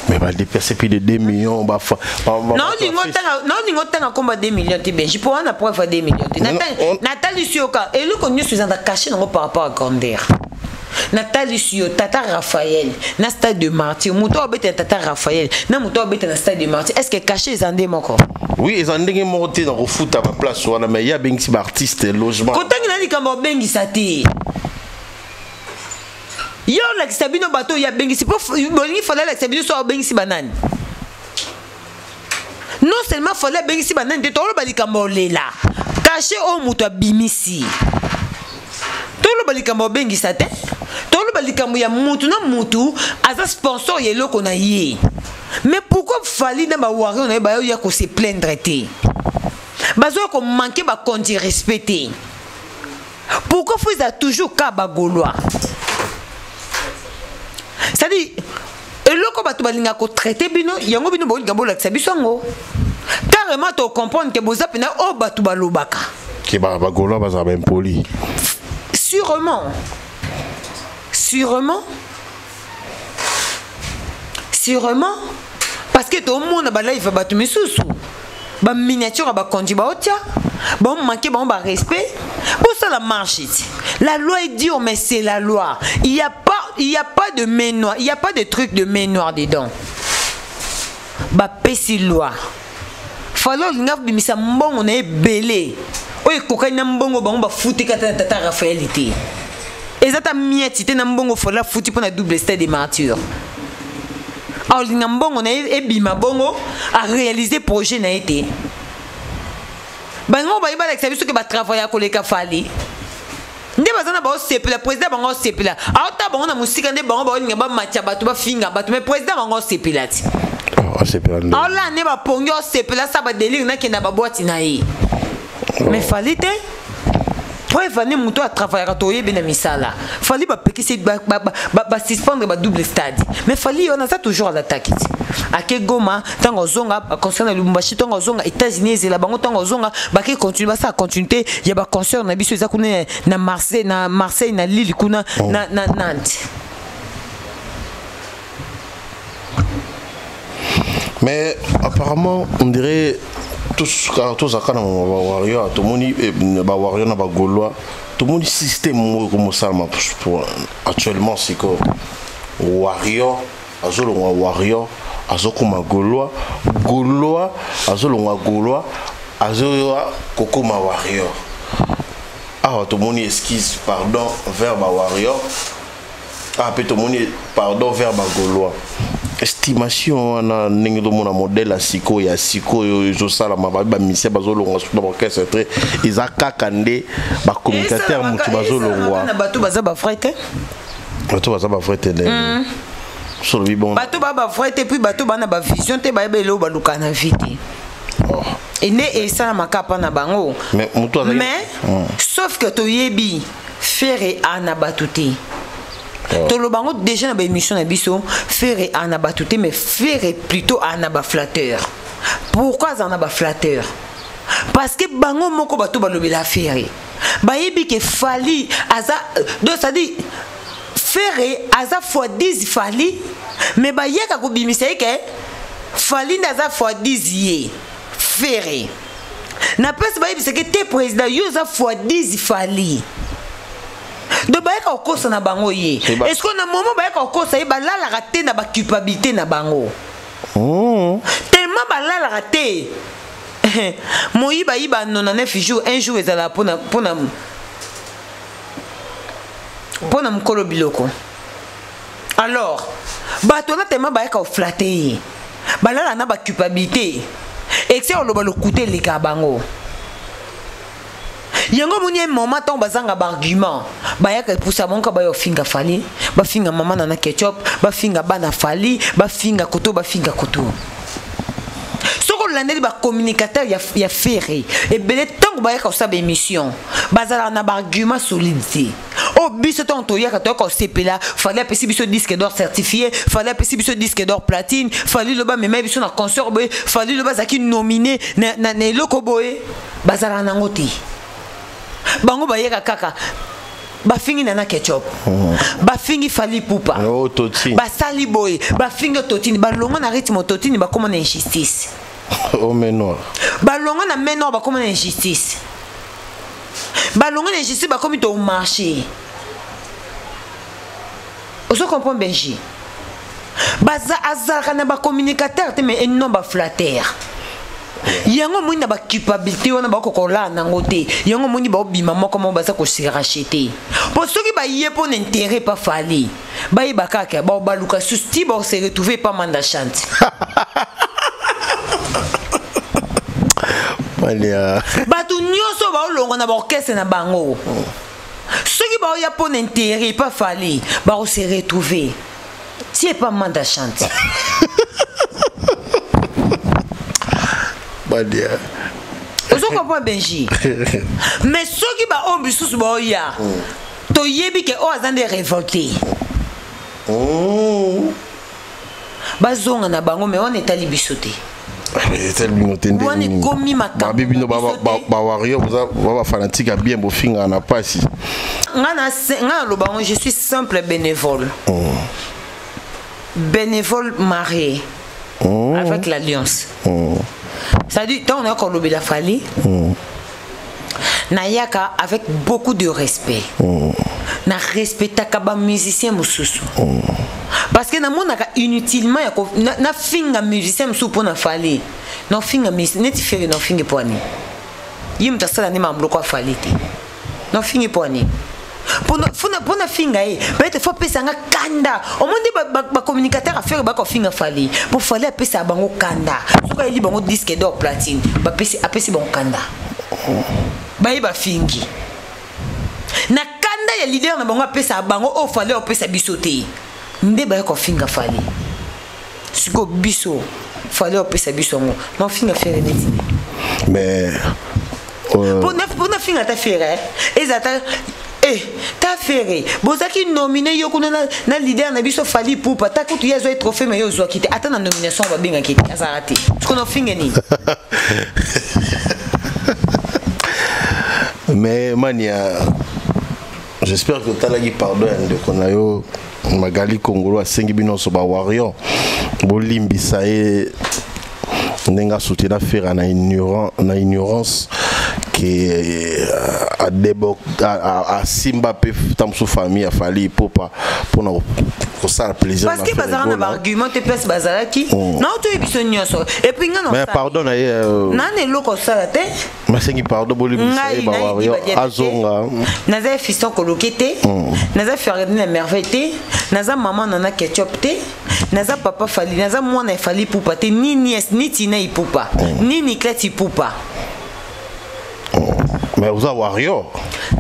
Mais va dépasser plus de 2 millions ba non lingo tanga combat 2 millions ti ben je pour na preuve 2 millions. Nathalie Sioka et le connu suis en caché par rapport à Grandeur. Nathalie Sio Tata Raphaël na stade de Martyr muto obete Tata Raphaël na muto obete na stade de Martyr est-ce que caché les andé moko? Oui, ils ont des monté dans le foot à ma place mais il y a bien des artistes logement. Quand on a dit qu'on va bien sati. Yo la sabino bateau il y a bien c'est pas il fallait la sabino soit bien si banane. Non seulement fallait bien si banane de tolo bali kambolela. Caché au muto bimisi. toloba likambo bengisa te toloba likambo ya mutu na mutu aza sponsor ya eloko na ye. Mais pourquoi fallait na ba wari on ba ya ko se plaindre te bazo ko manquer ba konti respecter. Pourquoi faut ça toujours ka ba gaulois? C'est-à-dire eloko ba to balinga ko traiter bino yango bino bo ngabo la biso ngo. Carrément tu comprendre que boza pena o ba to balobaka. Ki ba gaulois ba za ben poli. Sûrement. Parce que tout le monde a live ba tumisusu. Ba miniature ba kondi ba otia. Ba manquer ba respect. Pour ça la marche. La loi est dure mais c'est la loi. Il y a pas de main noire, il y a pas de truc de main noire dedans. Ba pesi loi. Falo ngaf bimisa mbongo na ebele. Oye kokaina mbongo ba ba futi kata tata Raphaelité. Ezata mieti te na mbongo fola futi pour na double stade de martyr. Alors linga mbongo na ebima bongo a réaliser projet na été. Bango ba ibala exabiso ke ba travailler ko leka fali. Nde bazana ba sepela président bango sepela. Ata bango na musika nde bango ba linga ba matcha batu ba finga batu mais président bango sepela ti. Ah sepela. Allah ne ba pongo sepela sa ba délire na kenda ba boîte na yi. Mais fallait te pour venir muto à travailler à toyer bien misala. Fallait ba pekisi ba suspendre ba double stade. Mais fallait on a ça toujours à l'attaque. À que Goma tango zonga concernant Lubumbashi tango zonga États-Unis et la bango tango zonga ba ke continue ça continuité il y a ba concert na biso za kuna na Marseille na Lille kuna na Nantes. Mais apparemment on dirait tous à quand on va warrior tout le monde va warrior na ba gaulois tout le monde système comme ça pour actuellement c'est que warrior azolonga warrior azokuma gaulois azolonga gaulois azoya kokoma warrior. Ah tout le monde esquisse pardon vers ba warrior. Ah peut tout le monde pardon vers ba gaulois. Estimation na ningi do mona modèle a siko ya siko yo sala ba mission bazolongwa sur orchestre très izaka kande ba communicateur mutu bazolongwa na bato baza ba frère ne sur le bon bato ba frère puis bato bana ba vision te ba ebelo ba lukana vite et ne et ça makapa na bango mais sauf que to yebi faire ana batuti. Tout le bango déjà dans l'émission na biso faire anabatouté mais faire plutôt anaba flatteur. Pourquoi anaba flatteur? Parce que bango moko bato balobi la faire. Ba yebi ke fali aza donc ça dit faire aza fois 10 fali mais ba yeka ko bimisa ke fali ndaza fois 10 ye faire. Na pesi ba yebi c'est que te président yo za fois 10 fali. De baïka au cause na bango ye. Est-ce qu'on a un moment baïka au cause ça y ba la raté na ba culpabilité na bango. Tellement ba la raté. Moi ba iba 99 jours un jour ezala pona mkolo biloko. Alors ba tona tellement baïka au flatter. Ba la na ba culpabilité. Et c'est on lo ba le coûter les ka bango. Yango moni moment ton bazanga argument ba yaka pour ça mon ka ba yo finga fali ba finga mama na ketchup ba finga bana fali ba finga koto soko landeli ba communicateur ya ferré et belé tant ba yaka sa émission bazala na argument solide o biso ton to yaka to ko sepela fallait pesi biso disque d'or certifié fallait pesi biso disque d'or platine fallait le ba même biso na concert boy fallait le ba zaki nominé na loko boy bazala na ngoti. Bango bayeka kaka bafingi na ketchup bafingi fali pupa basali boy bafingi totini balonga na rythme totini bakoma na injustice au menor balonga na menor bakoma na injustice balonga na injustice bakomi to marché oso comprendre Benji baza azaka na ba communicateur te mais non ba flatteur. Yango moni na ba culpabilité wana ba kokola nango te yango moni ba obima moko mo baza ko se racheter pour ceux qui ba yé pour intérêt pas fali ba ibaka ka ba luka susti ba se retrouver pas manda chante bato nyonso ba olonga na ba orchestre na bango ceux qui vont y a pour intérêt pas fallu va se retrouver si pas mandat chante badia vous comprenez Benji mais ceux qui va au bisus ba ya to yebi que o azande révolté bazonga na bango mais on est ali bisoté on est commis ma babibi no ba wario ba fanatique bien bo finga na pasi ngana lo bango je suis simple bénévole bénévole marié avec l'alliance ça dit tant on a encore le la fali Nayaka avec beaucoup de respect. Na respecta kaba musicien mususu. Parce que na monaka inutilement na finga musicien mususu pour na fali. Na finga musicien neti faire na finga poani. Yim ta sala ni mamlo kwa fali te. Na finga poani. Pour na finga peut-être faut pesa nga kanda. Au monde ba communicateur a faire ba ko finga fali. Pour fali a pesa bango kanda. Soka ili bango disque d'or platine. Ba pesa a pesa bango kanda. Ba fingi na kanda ya leader na bango pesa bango o fallait o pesa bisoté nde ba ko finga fallait siko biso fallait o pesa biso ngo non finga faire neti mais pour na finga ta faire ezata ta faire bozaki nominé yokuna na leader na biso fali pour ta kutu yezo trophée mais yo zo kité ata na nomination ba benga kité azarati siko no finga ni mais mania j'espère que talagi pardon de konayo magali congolo asengi bino so ba wario bolimbisa e nenga soutenir faire na ignorance qui a débok a simba pe tamsu famille a fali pour ça plaisir parce que bazar na argument te pèse bazaraki non to ebiso nyonso et puis ngana mais pardon na nane loko sala te masengi pardon bolimbisa e ba wario azonga naza fiston kolokete naza faire na merveille naza maman nana ketchup te naza papa fali naza mwana fali poupa te ni nièce ni tina ipupa ni nikleti poupa mais vous avez Wario.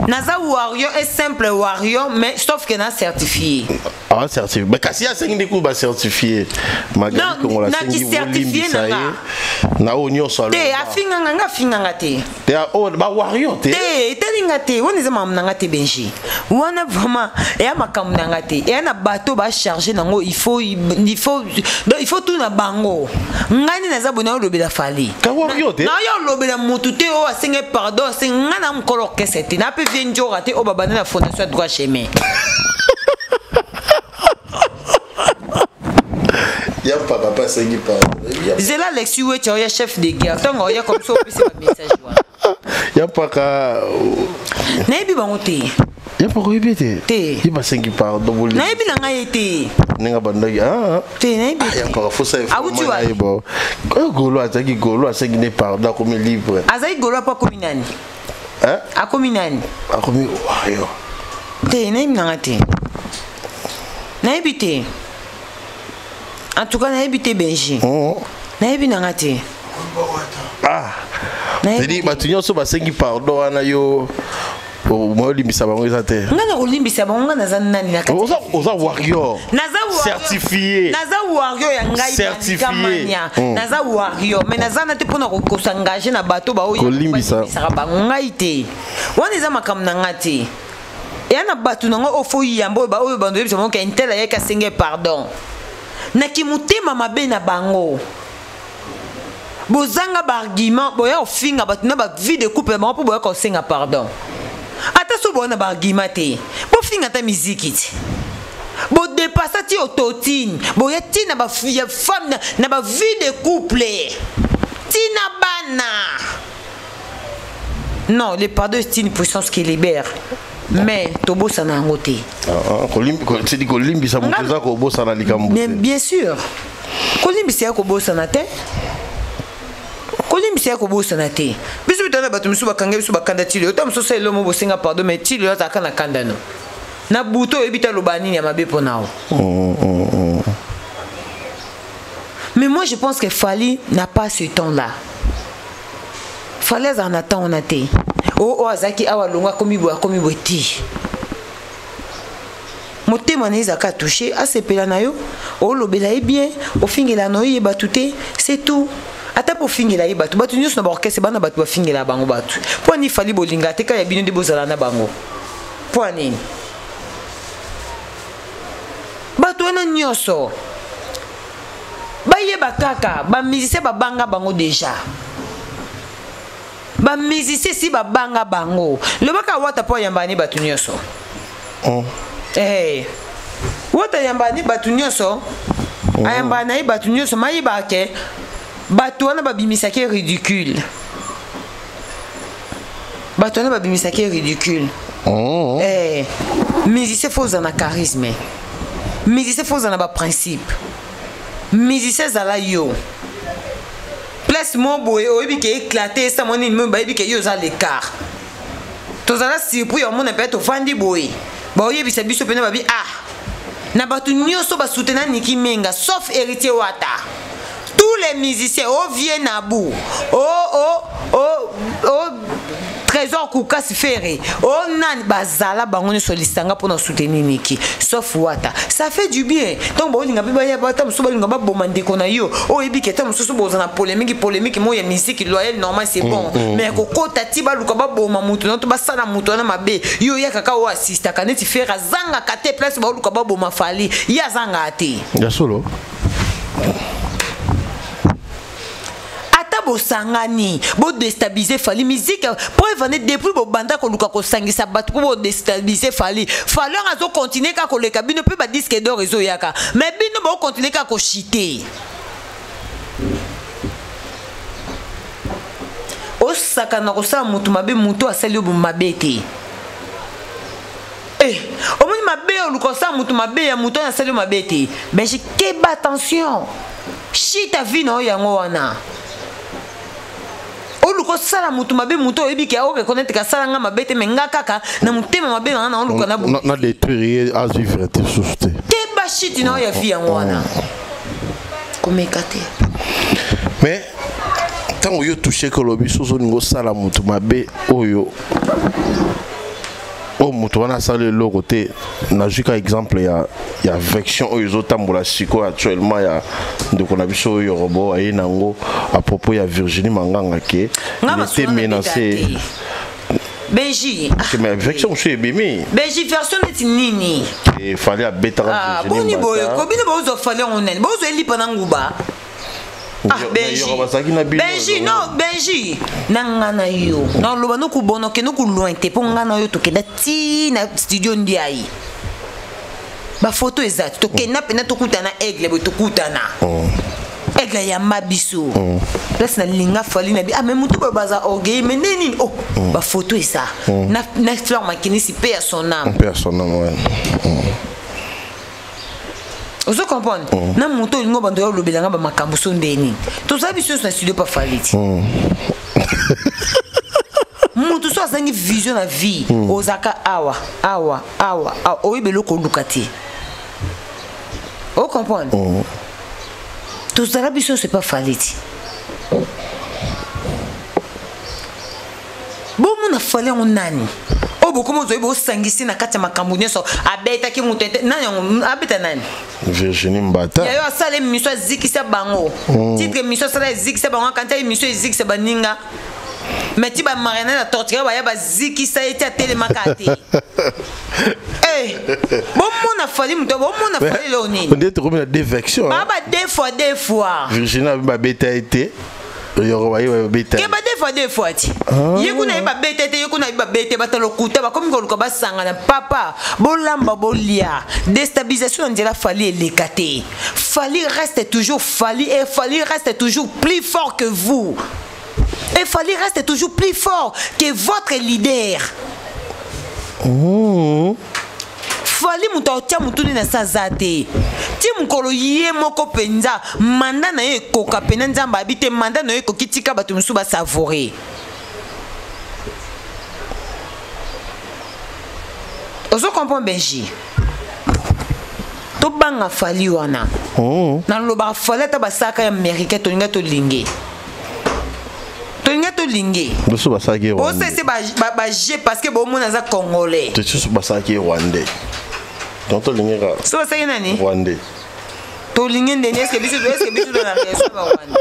Naza Wario est simple Wario, mais sauf que n'a certifié. Ah, certifié. Mais quand il y a 5 coups à certifier, Magali, on l'a certifié. Na oignon solo. Te afinga te. Te o ba Wario te. Te linga te. On est mam nanga te Benji. Wana vraiment et a makam nanga te. Et na bateau ba charger nango il faut tout na bango. Ngani naza bona o lobela fali. Ka Wario te. Na yo lobela mutu te o asenga pardon, senga na mkolo kesete. Na pe vienjo raté o babana na fondation droit chemin. Il y a papa sengi pardon. C'est là Alexis ouais tu es chef de guerre. Tant on y a comme ça c'est un message. Il y a pas ka Naibi bangote. Il y a pas répéter. Te. Il va sengi pardon. Naibi la nga été. Ninga bandagi te naibi. Il y a pas faut ça. Ah où tu vas? Golo ataki golo sengi ne pardon comme livre. Azai golo pas comme nani. Hein? A comme nani. A comme wayo. Te naibi nga te. Naibi te. En tout cas, naïbi te Benji. Naïbi nangate. Ah. Tedi batunyo so basengi pardon ana yo. Mo limbisa bango ezate. Ngana limbisa bango ngana zanani nakati. Oza warrior. Naza warrior. Certifié. Naza warrior ya ngai certifié. Naza warrior mais naza na te pona ko s'engager na bateau ba oyo. Limbisa. Bango ngai te. Wana eza makam nangate. Et ana batu nango ofo yambo ba oyo bando yebisa mo ka intela ya ka senge pardon. Nakimutema mabe na bango bozanga ba argument boya ofinga batuna ba vie de couple bango po boya ko senga pardon ata so bona ba argument te bo finga ta musique ti bo dépasser ti autotine boya ti na ba femme na ba vie de couple ti na bana non le pardon c'est une puissance qui libère. Mais Tobo ça n'a ngoté. C'est dit Kolimbi ça monte ko bossa na likambo. Mais bien sûr. Kolimbi c'est ko bossa na te. Kolimbi c'est ko bossa na te. Biso bitana batu musu bakanga biso bakanda tili. Otam so c'est lomo bosinga pardon mais tili yo ta kana kanda no. Na buto ebita lobani ya mabe ponao. Mais moi je pense que Fali n'a pas ce temps-là. Fallait en attendre on a été. Oh azaki awa longa komi bo ti. motema na ezaka touché asepela na yo olobela ye bien ofingela na yo yeba tout c'est tout ata po fingela ye batu nyonso na ba orchestre bana batu bafingela bango batu po ni fali bolinga te ka ya bino de bozala na bango po nini batu wana nyonso bayeba kaka ba musicien babanga bango déjà ba musicien si babanga bango lobaka wata po yambani batu nyonso wata yambani batu nyonso ayambana batu nyonso mayiba ke batu wana babimisaki ridicule batu wana babimisaki ridicule musicien faut na charisme musicien faut na ba principe musicien zala yo place mon boy oyebi ke éclater ça mon ennemi ba yebi ke yo za l'écart tozala surpris au monde peut-être vandi boy ba oyebi sa biso pena babi na batu nyonso ba soutenir Niki Menga sauf héritier Wata. Tous les musiciens viennent à bout. Trésor Koukas Ferré. Nan bazala bangone solistanga pour nous soutenir Niki. Sauf Wata. Ça fait du bien. Donc bon linga biba ya bata musuba linga ba bomande kona yo. Ebi keta mususu bozana polémique mo ya musique loyal normal c'est bon. Mais koko tati ba luka ba boma mutu no to ba sala mutu na mabe. Yo ya kaka o assista kaneti fera zanga kate place ba luka ba boma fali. Ya zanga ate. Ya solo. Sangani, bo déstabiliser fali musique pour venir depuis bo banda ko luka ko sangisa batu pour déstabiliser fali azo continuer ka ko le kabine peut ba disque d'or réseau yaka mais bino bo continuer ka ko chiter o sakana ko sa mutu mabe mutu asali bo mabete o moni mabe o luka sa mutu mabe ya mutu asali mabete ben je keba attention chita vino yango wana oluko sala mutu mabe mutu oyebi ke o reconnaître ka sala nga mabete menga kaka na mutema mabe na oluko na bu na détruire à vivre te souste te ba shit na ya vie ngwana komekate mais tant yo toucher que lobi sozo ngo sala mutu mabe oyo mutu wana sala le côté na juka exemple ya vection oyo tambola siko actuellement ya ndeko na biso yo robo ayi nango à propos ya Virginie Manganga ke il était menacé Benji mais vection chez Bimi Benji version est nini il fallait à betara Virginie boni boyo ko bino bozo fallait on est bozo eli pananguba Benji non Benji nangana yo non loba no ku bono ke no ku loin te po ngana yo to ke dati na studio ndiai ba photo exact to ke na pena to kutana aigle bo to kutana aigle ya mabiso place na linga fali na bi mais mutu ba baza orgueil mais neni ba photo ça na fleur makini si paix à son âme ouais Vous comprenez? Na muto lingo bando ya lobelanga ba makambo so ndeni. To sabi so na studio pa faliti. Muto so azangi vision na vie. Ozaka awa. Oyebelo ko lukati. Vous comprenez? To sabi so c'est pas faliti. Bon mona fallait on nani. Comment vous avez sangisi na kati makambo nyoso abeta ki mutete nani abeta nani Virginie Mbata ya yo asale mission zikisa bango titre mission sala zikisa bango quand il mission zikisa baninga mais ti ba marina na torture ba ya ba zikisa eti telemakate bon mon a fallu muto bon mon a fallu le nini on dit comme la dévection ba deux fois Virginie ba beta été yo ba yo beta ke ba deux fois ti yekuna ba beta te yekuna ba beta batalo kuta ba komi ko ba sangana papa bolamba bolia déstabilisation on dirait fallait l'écater fallait reste toujours plus fort que vous et fallait reste toujours plus fort que votre leader fali muto tia mutuni na sazate ti mukolo ye moko penza manda na ye koka pena nzamba abite manda na ye kokitika batu musu ba savourer ozo comprendre Benji to banga fali wana na loba fali ta basaka ya américain to linga to linge Boso basaki rwandais. C'est parce que bon mon aza congolais. Tu sais basaki rwandais. Quand on ligne là. So ça y est nani? Rwandais. To ligne ndeni est-ce que biso dans la réaction ba Rwanda?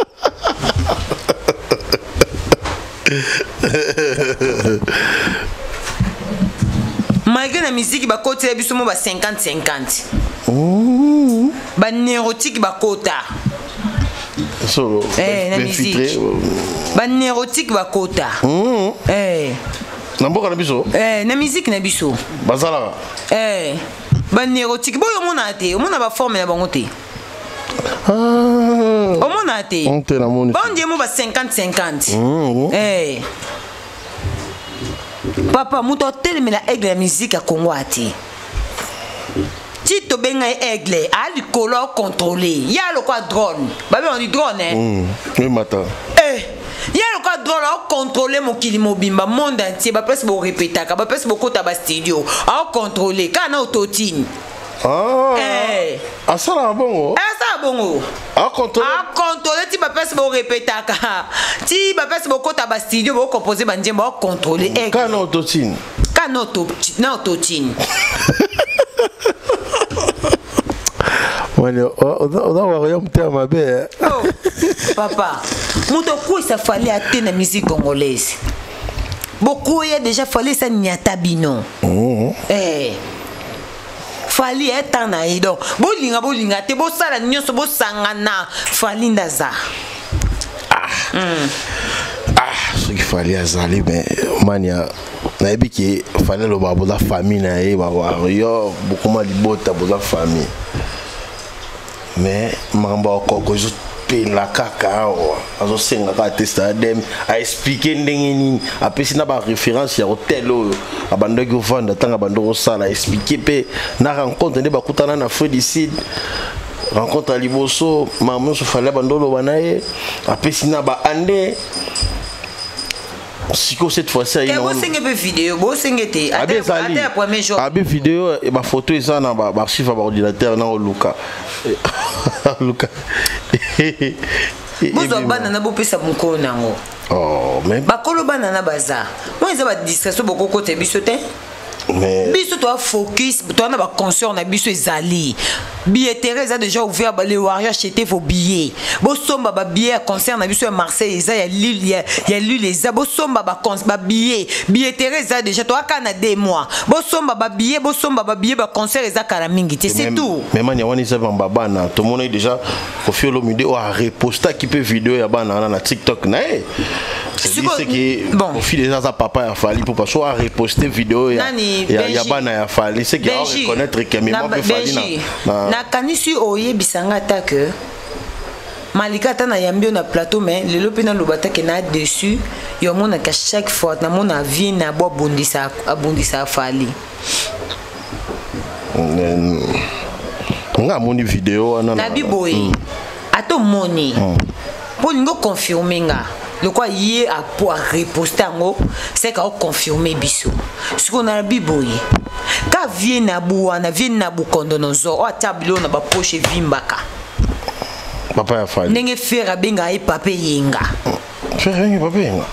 Malgré la musique ba côté biso mo ba 50-50. Ba neurotique ba quota. Solo. La musique. Ba neurotique ba quota. Namboka na biso? Na musique na biso. Bazala. Ba neurotique boyo mona te, mona ba forme na bango te. Mona te. On te na moni. Bon Dieu mo ba 50-50. Papa muto teleme la aigle la musique à Congo ati. Tito benga aigle a li color contrôlé. Ya le quoi drone. Babe on dit drone Oui matin. Ya le quoi drone a contrôler mon kilimo bimba monde entier ba presque bo répéter ka ba presque beaucoup ta ba studio. A contrôler kana autotine. Ça là bongo. Ça bongo. A contrôler ti ba presque bo répéter ka. Ti ba presque beaucoup ta ba studio bo composer ba ndembo a contrôler. Kana autotine. Kana autotine. On va rien me ma belle. Oh, papa, Moutoko, ça fallait atteindre la musique congolaise. Beaucoup y a déjà fallu ça nyatabino. Fallait être en aïdo. Bolinga, te bo sala nyonso bo sangana. Fallait ndaza. Ce qu'il fallait azali mais mania na ebi ki fallait le babo la famille na e ba yo beaucoup mal libota bo la famille. Mais mamba okoko zo pe la kaka azo senga ka testa dem a expliquer ndenge nini apesi na ba référence ya hotel oyo abando ki vanda tanga bando sala expliquer pe na rencontre ne ba kutana na Fredicide rencontre à Liboso maman so fallait bando lo banaye apesi na ba ande siko cette fois-ci il y a une vidéo bo singete après premier jour abi vidéo et ma photo eza na ba archive ba ordinateur na Luka Luka bozo bana na bo pesa mukolo nango mais ba kolo bana na baza moi eza ba distraction boko côté biso te mais biso toi focus toi na ba concert na biso ezali billetterie a déjà ouvert les warriors acheter vos billets bo somba ba billet à concert na biso à Marseille eza ya Lille ya Lille les bo somba ba billet billetterie a déjà toi kana 2 mois bo somba ba billet ba concert eza kala mingi c'est tout mais mani wani za bana tout le monde déjà faut faire le vidéo à reposter qui peut vidéo ya bana na TikTok na c'est que bon au fil des ans papa a fallu pour pas soit reposter vidéo ya bana ya fallu c'est qu'il reconnaître que même pas fallu na kanisi oye bisanga ta que Malika ta na yambio na plateau mais lelo pena lobata ke na dessus yo mona ka chaque fois na mona vie na bo bondisa fali nga moni vidéo na biboye ato moni pour ngo confirmer nga le quoi hier à pouvoir reposter ngo c'est qu'on confirmer biso ce qu'on a biboye ka vie na bukondonozo o tablo na ba poche vimbaka papa ya fali nenge fera benga e pape yenga fera yenga pape yenga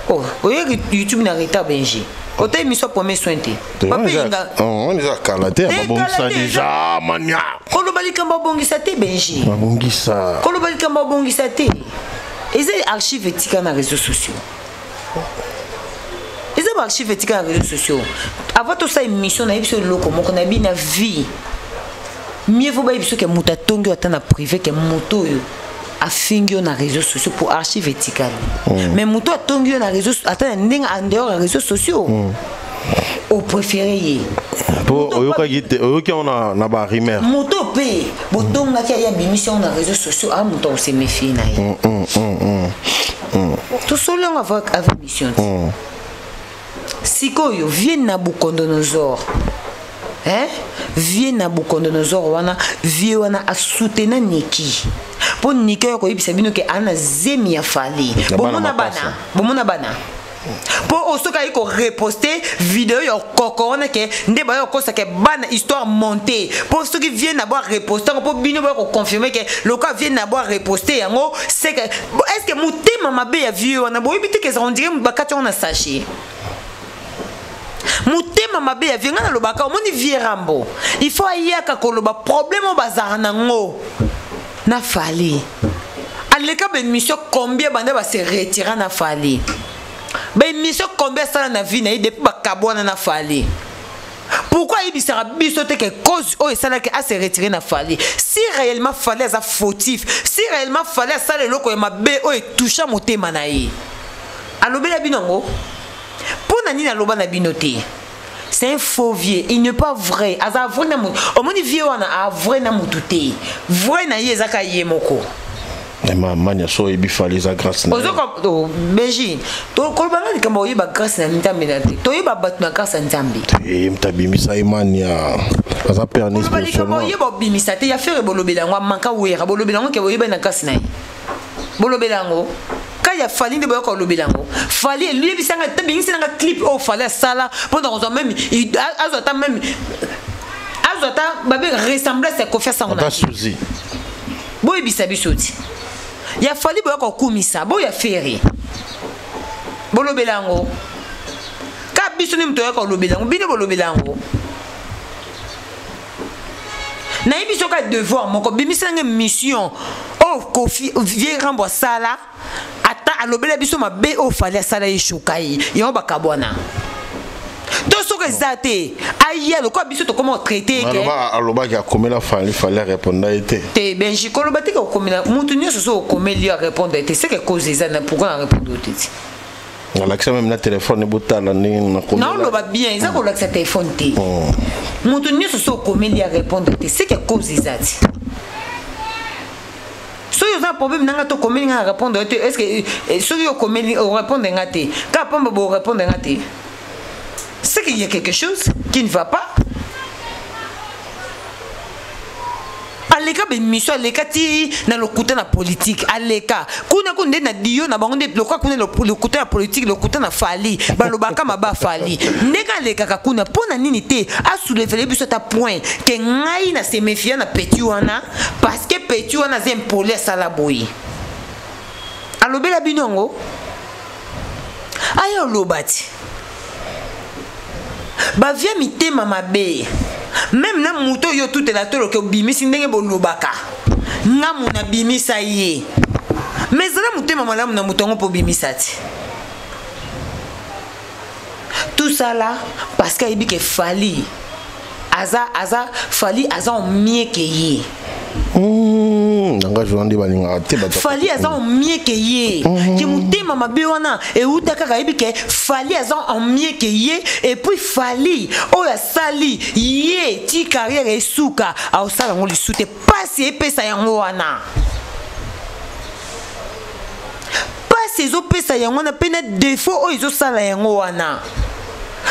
oh oye YouTube na reta benji côté émission premier soin te pape yenga on les a calaté ba bongisa déjà mania kolo balika ba bongisa te benji ba bongisa kolo balika ba bongisa te eza archive etika na réseaux sociaux eza ba archive etika na réseaux sociaux avant tout ça émission na biso loko moko na bi na vie mieux vaut ba biso ke muta tongi atana privé ke moto yo a fingi na réseaux sociaux pour archive etika mais moto tongi na réseaux atana ndinga en dehors des réseaux sociaux au préféré pour oyoka gite oyoka na ba rimer moto pe botonga ki ya émission na réseaux sociaux a moto se méfie na ye tout seul avec mission sikoyo vienne na Bukondonosor vienne na Bukondonosor wana vie wana a soutenir Niki pour Niki ko yebisa bino ke ana zemi ya fali bomona bana pour osoka iko reposter vidéo yo koko wana ke ndeba yo kosa ke bana histoire montée pour ceux qui viennent d'abord reposter pour bino ba ko confirmer que le cas vient d'abord reposter yango c'est que est-ce que mutema mabe ya vieux wana bo ibite ke on dirait bakati on a sachet mutema mabe ya vienga na lobaka omoni vie rambo il faut ayaka koloba problème o bazara nango na fali aleka ben mission combien bande ba se retirer na fali ben mission combien ça na vie na depuis ba kabona na fali. Pourquoi il sera bisoté que cause oh ça là que a se retirer na fali si réellement fallait ça fautif si réellement fallait ça le loko ma be oh toucha motema na ye alobela binongo pour nani na loba na binoté c'est un faux vieux il n'est pas vrai aza vrai na au moni vieux wana a vrai na mututé vrai na ye zaka ye moko ma mania so ebi fallait za grâce na ozo beji to kolbana likamba oyiba grâce na ntambe na te to yiba batna grâce na ntambe mtabimisa imania aza pernis spirituellement oyiba bimisa te ya faire bolobela ngwa manka wera bolobela ngwa ke oyiba na grâce na bolobela ngo ka ya fali de boyoka bolobela ngo fali lui bisanga te bingisi na clip o fali sala pendant qu'on même azota même azota babe ressemblance à confiance en on a souci boy bisa bisoti ya fali boyoka kumisa boy ya feri bolobela ngo ka biso ni mto yoka bolobela ngo bino bolobela ngo na biso ka devoir moko bimisa nga mission o kofi vie rambo sala ata alobela biso mabe o fali sala yeshukai yo bakabwana to soko ezate aya lo ko biso to comment traiter ke aloba ki akomela fallait répondre été te benji ko loba te ko komela mutu nyoso so komeli a répondre été c'est que cause ezana pourquoi répondre été l'accès même na téléphone botala ni na komela non loba bien ça ko l'accès téléphone te mutu nyoso so komeli a répondre été c'est que cause ezati so yo za problème nanga to komeli nga répondre été est-ce que so yo komeli o répondre ngate ka pomba bo répondre ngate c'est qu'il y a quelque chose qui ne va pas. Aleka ben mission aleka ti na le côté na politique aleka kuna kunde na dio na bango le quoi kuna le côté na politique le côté na fali ba lo baka maba fali ndeka aleka ka kuna pona nini te a soulever biso ta point que ngai na se méfier na petit wana parce que petit wana zempolé sala boyi alobela binongo ayo lobati ba via mitema mabe même na muto yo tout la tolo ke bimisi ndenge bolobaka nga muna bimisa ye mais zala mutema malamu na mutongo po bimisati tout ça là parce qu'il dit que fali aza fali aza en mieux que ye fali aza en mieux que ye ki mutema mabe wana e uta kaka yebi ke fali aza en mieux que ye et puis fali o ya sali ye ti carrière esuka a osala ngo lisute pasi epesa yango wana pasi ezo pesa yango wana pena défaut o ezo sala yango wana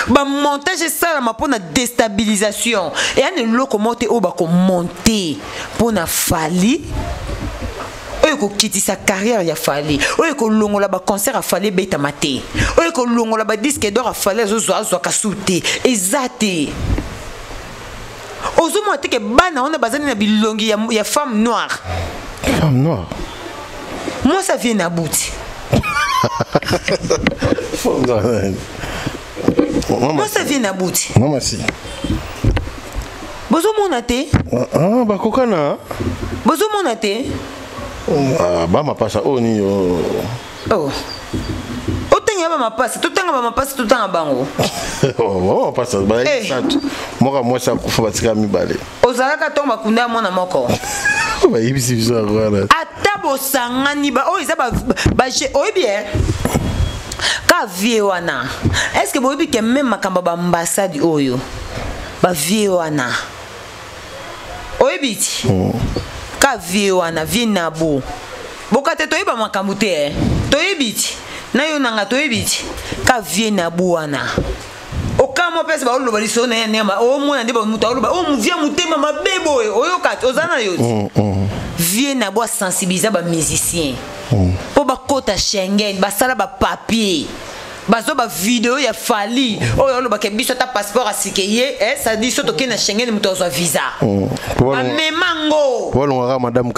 ba montage ça la pour la déstabilisation et un locomotive au bas monter pour na fali oyo ko kiti sa carrière ya fali oyo ko longola ba concert a fali beta maté oyo ko longola ba disque d'or a fali zo ka souté ezate ozo monter que bana on a bazani na bilongi ya femme noire moi ça vient à bout moi ça vient à bout maman si bozo monate ah ba kokana bozo monate ba ma pasa oni yo otenga ba ma pasa tutanga bango oh pasa ba satu moka moi ça kufa batika mibale ozalaka tomba kunda mona moko ba yibisi biso ngwana atabo sangani ba o isa ba o bien ka vie wana est-ce que vous voyez que même makamba ba ambassade oyo ba vie wana oyebiti ka vie wana vie nabo bokate toyeba makambo te toyebiti na yo nanga toyebiti ka vie nabo wana okamo pesa ba oloba liso na nema o mona ndeba muta oloba o muvia mutema mabebo oyo kati ozana yo vie nabo sensibiliser ba musicien po ba kota Schengen ba sala ba papier bazo ba vidéo ya fali oyo oloba ke biso ta passeport asikeye ça dit soto ke na Schengen muto zo visa ba memango bolongaka madame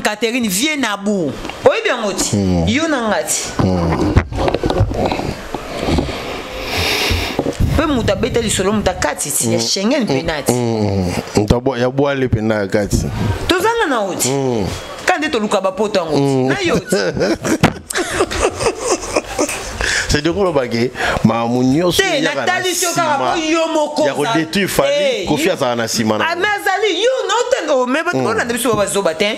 Catherine vie nabu oyi bien ngoti yo na ngati pe muta beta lisolo muta kati si ya Schengen penalty ya boa le penalty kati tozanga na oti quand to luka ba poto ngo na yoti c'est de quoi le baguette ma munyo so ya Nathalie Soka yo moko ya ko détruire fali Koffi Azana simana ah mais azali yo no ten o me ba on na biso ba zo batin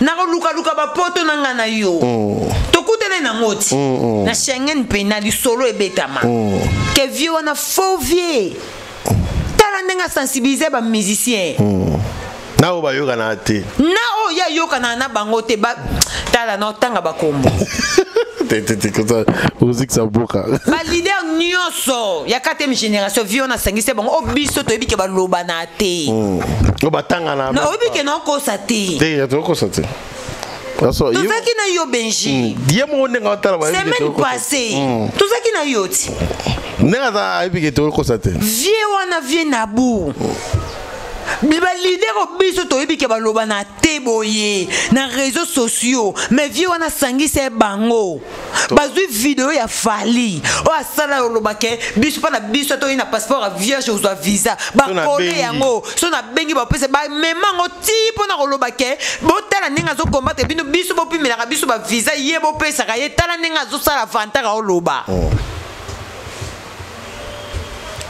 na ko luka ba poto na ngana yo tokutele na ngoti na Schengen penalty solo ebetama que vieux on a faux vieux tala ndenga sensibiliser ba musicien na o ba yoka na te na o ya yoka na bango te ba tala no tanga ba kombo musique ça boka ba leader nyonso ya 4e génération vieux on a sangise bango obiso to ebike ba loba na te o batanga na na obike na ko sa te ya to ko sa te tout ça qui n'a yo Benji semaine passée tout ça qui n'a yo ti vieux wana vieux nabu biba leader obiso to ebike ba loba na teboye na réseaux sociaux mais vieux wana sangise bango bazui vidéo ya Fali o asala loba ke biso pa na biso to ina passeport à vierge ou visa ba kole yango so na bengi ba pese ba memango tipo na loba ke botala ninga zo combattre bino biso bo pimela biso ba visa ye bo pesa ka ye tala ninga zo sala vantara o loba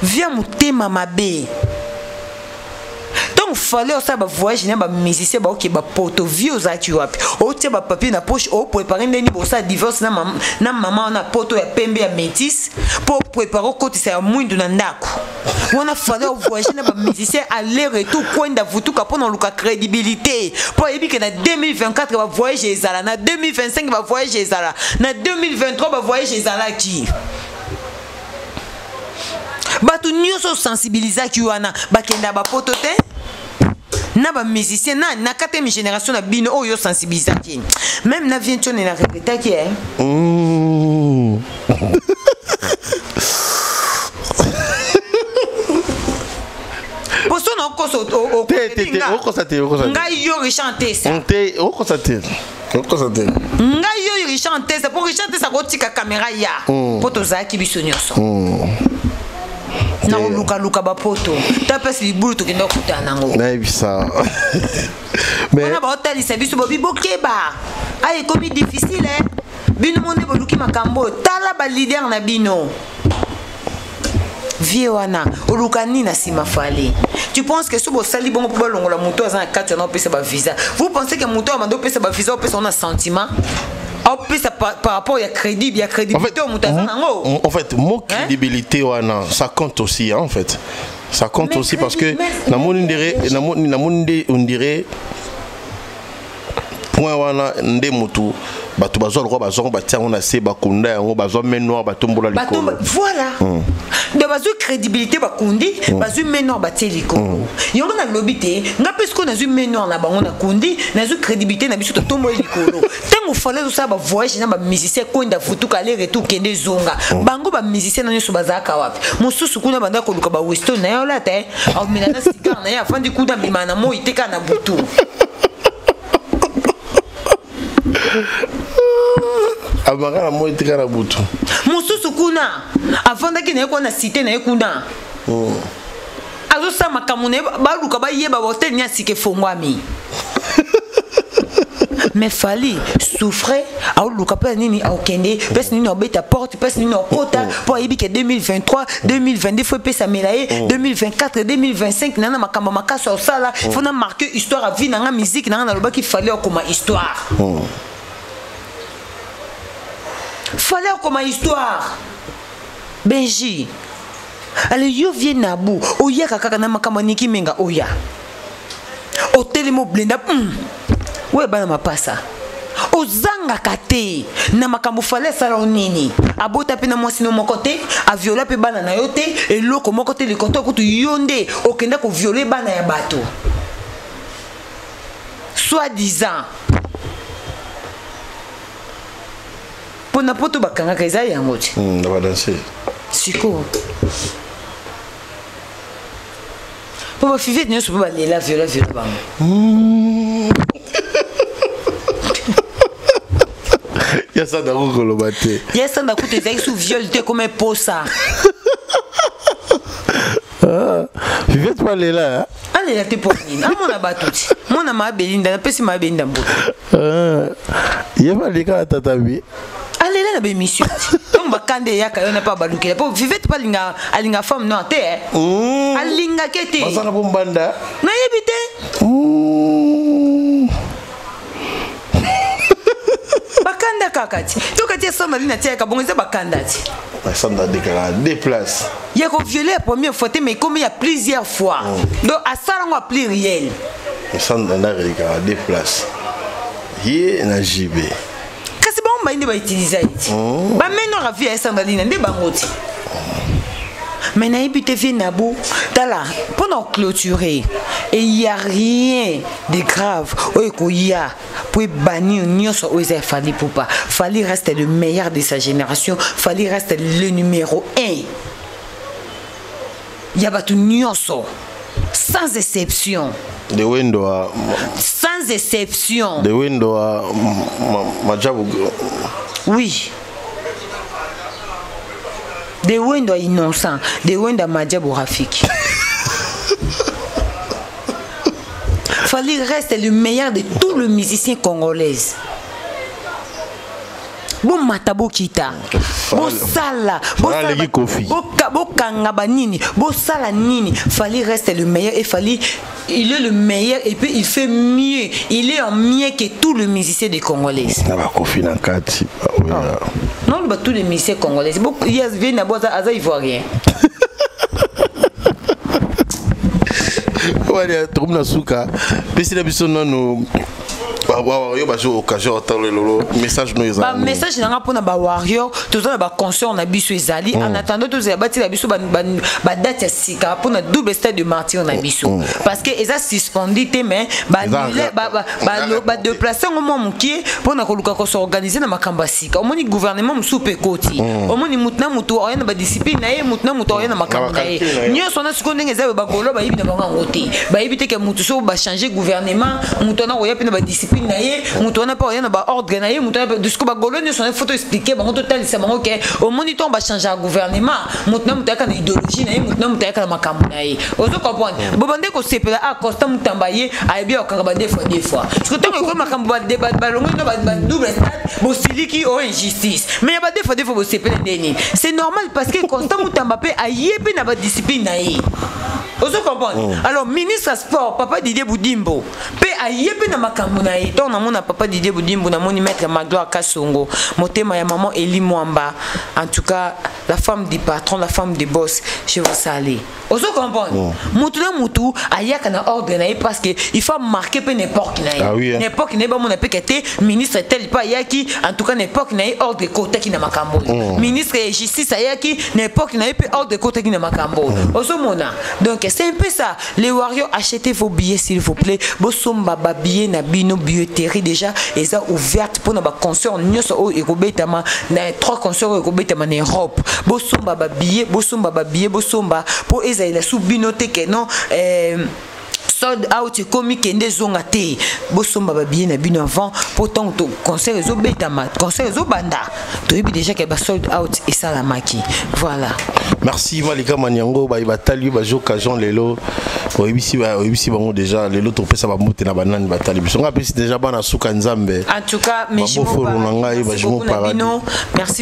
via mutema mabe. Donc fallait aussi ba voyage na ba musicien ba OK ba poto vieux zaki wapi o tie ba papier na poche o préparer ndeni bo sa divorce na maman na poto ya pembe ya métis pour préparer côté ça mwindu na ndako on a fallait voyager na ba musicien aller retour kwenda vutuka pona luka crédibilité pour ebike na 2024 ba voyage ezala na 2025 ba voyage ezala na 2023 ba voyage ezala ki batu nyonso sensibiliser ki wana bakenda ba poto te na ba musicien na 4e génération na bino oyo sensibiliser ki même na viento na répéter ki poso na koso o ngai yo chanter ça o constater ngai yo chanter ça pour chanter ça ko tika caméra ya poto za ki biso nyonso na luka ba poto tapes libulu to kenda kutana ngo na bisa mais on a ba hôtel service bobi bokeba ay komi difficile bino monde boluki makambo tala ba leader na bino vieux wana olukani na sima Fali. Tu penses que si vous sali bon pour longola moto azana 4 ans pesa ba visa, vous pensez que moto amando pesa ba visa pesa on a sentiment par rapport à crédit, il y a crédibilité en fait, mon crédibilité, ça compte aussi, hein, en fait. Ça compte aussi parce que on dirait point wana ndemutu batu bazol roi bazon batia on a se bakunda yango bazon menor batombola likolo voilà de bazu crédibilité bakundi bazu menor batia likolo yongo na lobité nga pesko na zu menor na bango na kundi na zu crédibilité na biso tombola likolo tango fallait ça ba voyage na ba musicien konda futuka aller retour kende zonga bango ba musicien na nyoso bazaka wapi mosusu kuna banda ko luka ba weston na yo la te au menana sikana ya fandi kuda bimana mo iteka na butu abanga mo itika na butu mususu kuna avanda ki na ko na cité na kuna azo sama kamune baluka ba yeba hotel nya sike fongwami mais Fali souffrait au luka pa nini au kende pes nini obeta porte pes nini okota pour yebike 2023 2022 faut pesa melaye 2024 2025 nana makamba makaso sala faut na marquer histoire à vie na musique na loba ki fallait comme histoire fallait comme histoire Benji ale yo vie nabu oya kaka na makamba niki menga oya hotel mo blenda ouais bana mapasa ozanga kate na makambo fallait sala nini abota pe na mwasi no mokote a violer pe bana na yote eloko mokote likoto kutu yonde okenda ko violer bana ya bato soi-disant pona poto bakanga kaza yango ti na ba danser siko po ba fivet ne so ba lela violer bango Ya ça da ko lo baté. Ya ça da ko te zai sous viol te comme posa. Vivette pas là. Allez là te pour ni. Ah mon abatuti. Mon ama belinda na pesi ma belinda mbo. Ya va les gars tatabi. Allez là na be mission. Donc bakande ya ka na pas baluke. Pour Vivette pas linga alinga femme non te. Alinga kete. Basana bombanda. Na yebite. Bakanda kakati. Yo kati sama lina tia ka bongo bakanda ti. Ça m'a déclaré deux places. Il y a violé la première fois, mais comme il y a plusieurs fois. Donc à ça on a plus réel. Ça m'a déclaré deux places. Yé na JB. Kasi bon ba inde ba utiliser it. Ba meno ravi à ça ndalina nde bangoti. Mais na ibité vie nabo tala pendant clôturer et il y a rien de grave ko ya pour bannir nyoso oza fali poupa fali reste le meilleur de sa génération fali reste le numéro 1 il y a batu nyoso sans exception de window sans exception de window majabu oui. Des windows innocents, des windows Madjabou Rafik. Fallait rester le meilleur de tous les musiciens congolais. Bon matabo kita, bon sala, bon kangaba nini, bon sala nini. Fallait rester le meilleur et fallait, il est le meilleur et puis il fait mieux. Il est en mieux que tous les musiciens des Congolais. Non, bah tous les musiciens congolais. Il y a viennent à boire à ivoirien. Ouais, tout le monde a souka. Puis si la personne non yo ba jo occasion attendre le message no ezali. Ba message na pour na ba warrior, tous na ba concert na biso ezali en attendant tous ya bati la biso ba date sika pour na double stade de martyr na biso. Parce que eza suspendu te mais ba déplacer au moment mukie pour na koluka ko s'organiser na makamba sika. Au moni gouvernement musupe koti. Au moni mutna mutu oyana ba discipline na ye mutna mutu oyana makamba na ye. Nyo sona sikonde ngeza ba golo ba yibi na banga ngoti. Ba yibi te ke mutu so ba changer gouvernement, mutu na oya pe na ba discipline naie mutu na pa rien ba ordre naie mutu na disco ba golo ne son photo expliquer ba total ça bango ke au monitor ba changer gouvernement mutu na mutu ka na idéologie naie mutu na mutu ka na makambo naie ozo comprendre bo bande ko sepela a costa mutambaye a bien ka ba des fois parce que tant que makambo ba débat ba longo ba double stade bo siliki o injustice mais ba des fois bo sepela ndeni c'est normal parce que costa mutamba pe a yebe na ba discipline naie ozo comprendre alors ministre sport papa Didier Boudimbo pe a yebe na makambo naie donc na mona papa Didier Boudimbo na moni maître Magloire Kasongo motema ya maman Eli Mwamba en tout cas la femme du patron la femme du boss je vous salue ozo comprendre mutu na mutu ayaka na ordre naie parce que il faut marquer pe n'importe naie n'importe naie ba mona pe kete ministre tel pas yaki en tout cas n'importe naie ordre côté qui na makambo ministre de justice ayaki n'importe naie pe ordre côté qui na makambo ozo mona donc c'est un peu ça les warriors achetez vos billets s'il vous plaît bosomba ba billet na bino billetterie déjà eza ouverte pour na ba concert nyoso o ekobetama na 3 concerts ekobetama na Europe bosomba ba billet bosomba pour eza ila sous binote que non sold out comme kende zonga te bosomba ba billet na bino avant pourtant to concert ezo betama concert ezo banda to yebi déjà que ba sold out et ça la maki voilà. Merci Malika Maniango ba batali ba occasion lelo oyebisi bango déjà lelo to pesa ba mote na banani batali biso ngapesi déjà bana suka nzambe en tout cas merci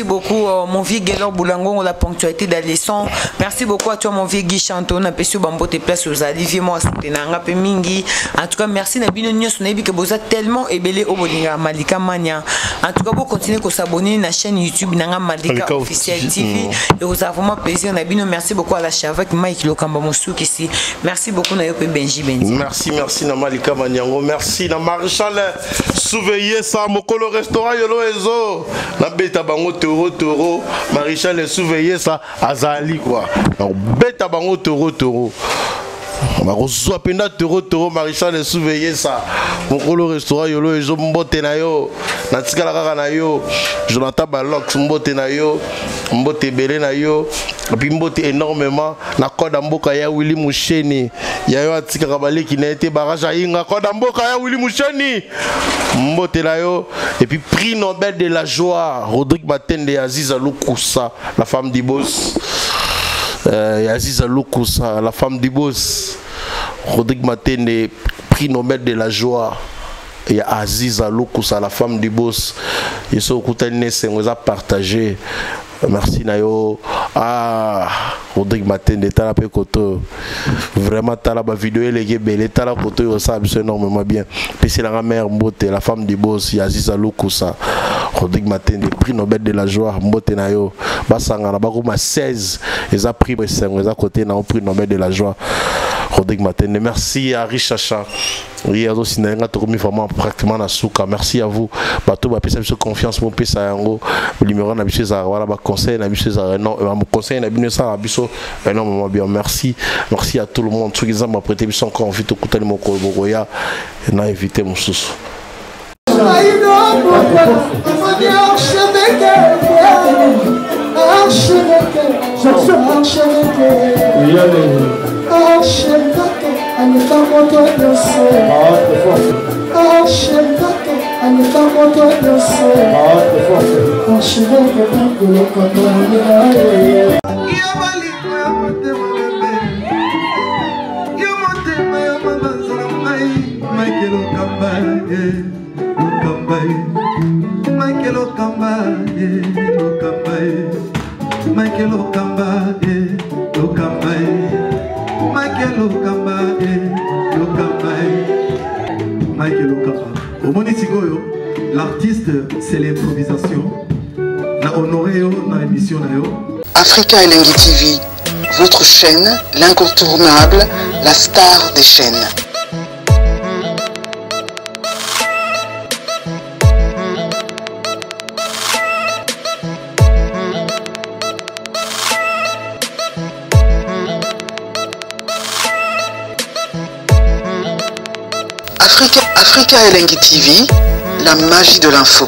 beaucoup mon vieux Gelor Boulango la ponctualité d'Alesson merci beaucoup à toi mon vieux Guy Chanton na pesi ba mbote place aux alivier moi soutenanga pe mingi en tout cas merci na bino nyos na que boza tellement ebelé au bolinga Malika Mania en tout cas vous continuez ko s'abonner na chaîne YouTube nanga Malika officiel TV et vous avez vraiment plaisir na bino merci beaucoup à la chava qui Mike Lokamba Mousouk ici merci beaucoup na yope Benji merci na Malika Maniango merci na Maréchal surveiller ça mokolo restaurant yolo ezo na beta bango toro Maréchal surveiller ça azali quoi donc beta bango toro Marozwa penda toro Maréchal et surveiller ça. Mon le restaurant yolo et mbote na yo. Natika la kaka na yo. Jonathan Balox mbote na yo. Mbote belé na yo. Et puis mbote énormément na koda mboka ya Willy Moucheni. Ya yo atika kabale qui n'a été barrage à inga koda mboka ya Willy Moucheni. Mbote na yo. Et puis prix Nobel de la joie Rodrigue Matende et Aziza Lukusa, la femme du boss. Aziza Lukusa, la femme du boss. Rodrigue Matende, prix Nobel de la joie. Il y a Aziza Lukusa, la femme du boss. Ils sont partagé. Merci Nayo. Rodrigue Matende, t'as la koto. Vraiment, t'as la vidéo, elle est belle. T'as la koto, ça c'est énormément bien. Puis c'est la mère Mbote, la femme du boss, Aziza Lukusa. Rodrigue Matende, prix Nobel de la joie. Mbote Nayo. Basanga, na bakuma 16. Ils ont pris ils ont côté na prix Nobel de la joie. Rodrigue Matende. Merci à Richacha. Oui, à aussi n'a vraiment pratiquement na souka. Merci à vous. Bateau ba pesa confiance mon pesa yango. Numéro na biso za wala ba conseil na biso za non mon conseil na biso ça biso énormément bien. Merci. Merci à tout le monde. Ceux qui ont prêté biso encore envie de écouter mon Bogoya na invité mon sous. L'artiste, c'est l'improvisation. Na honoré dans l'émission. Africa Elengi TV, votre chaîne, l'incontournable, la star des chaînes. Africa Elengi TV, la magie de l'info.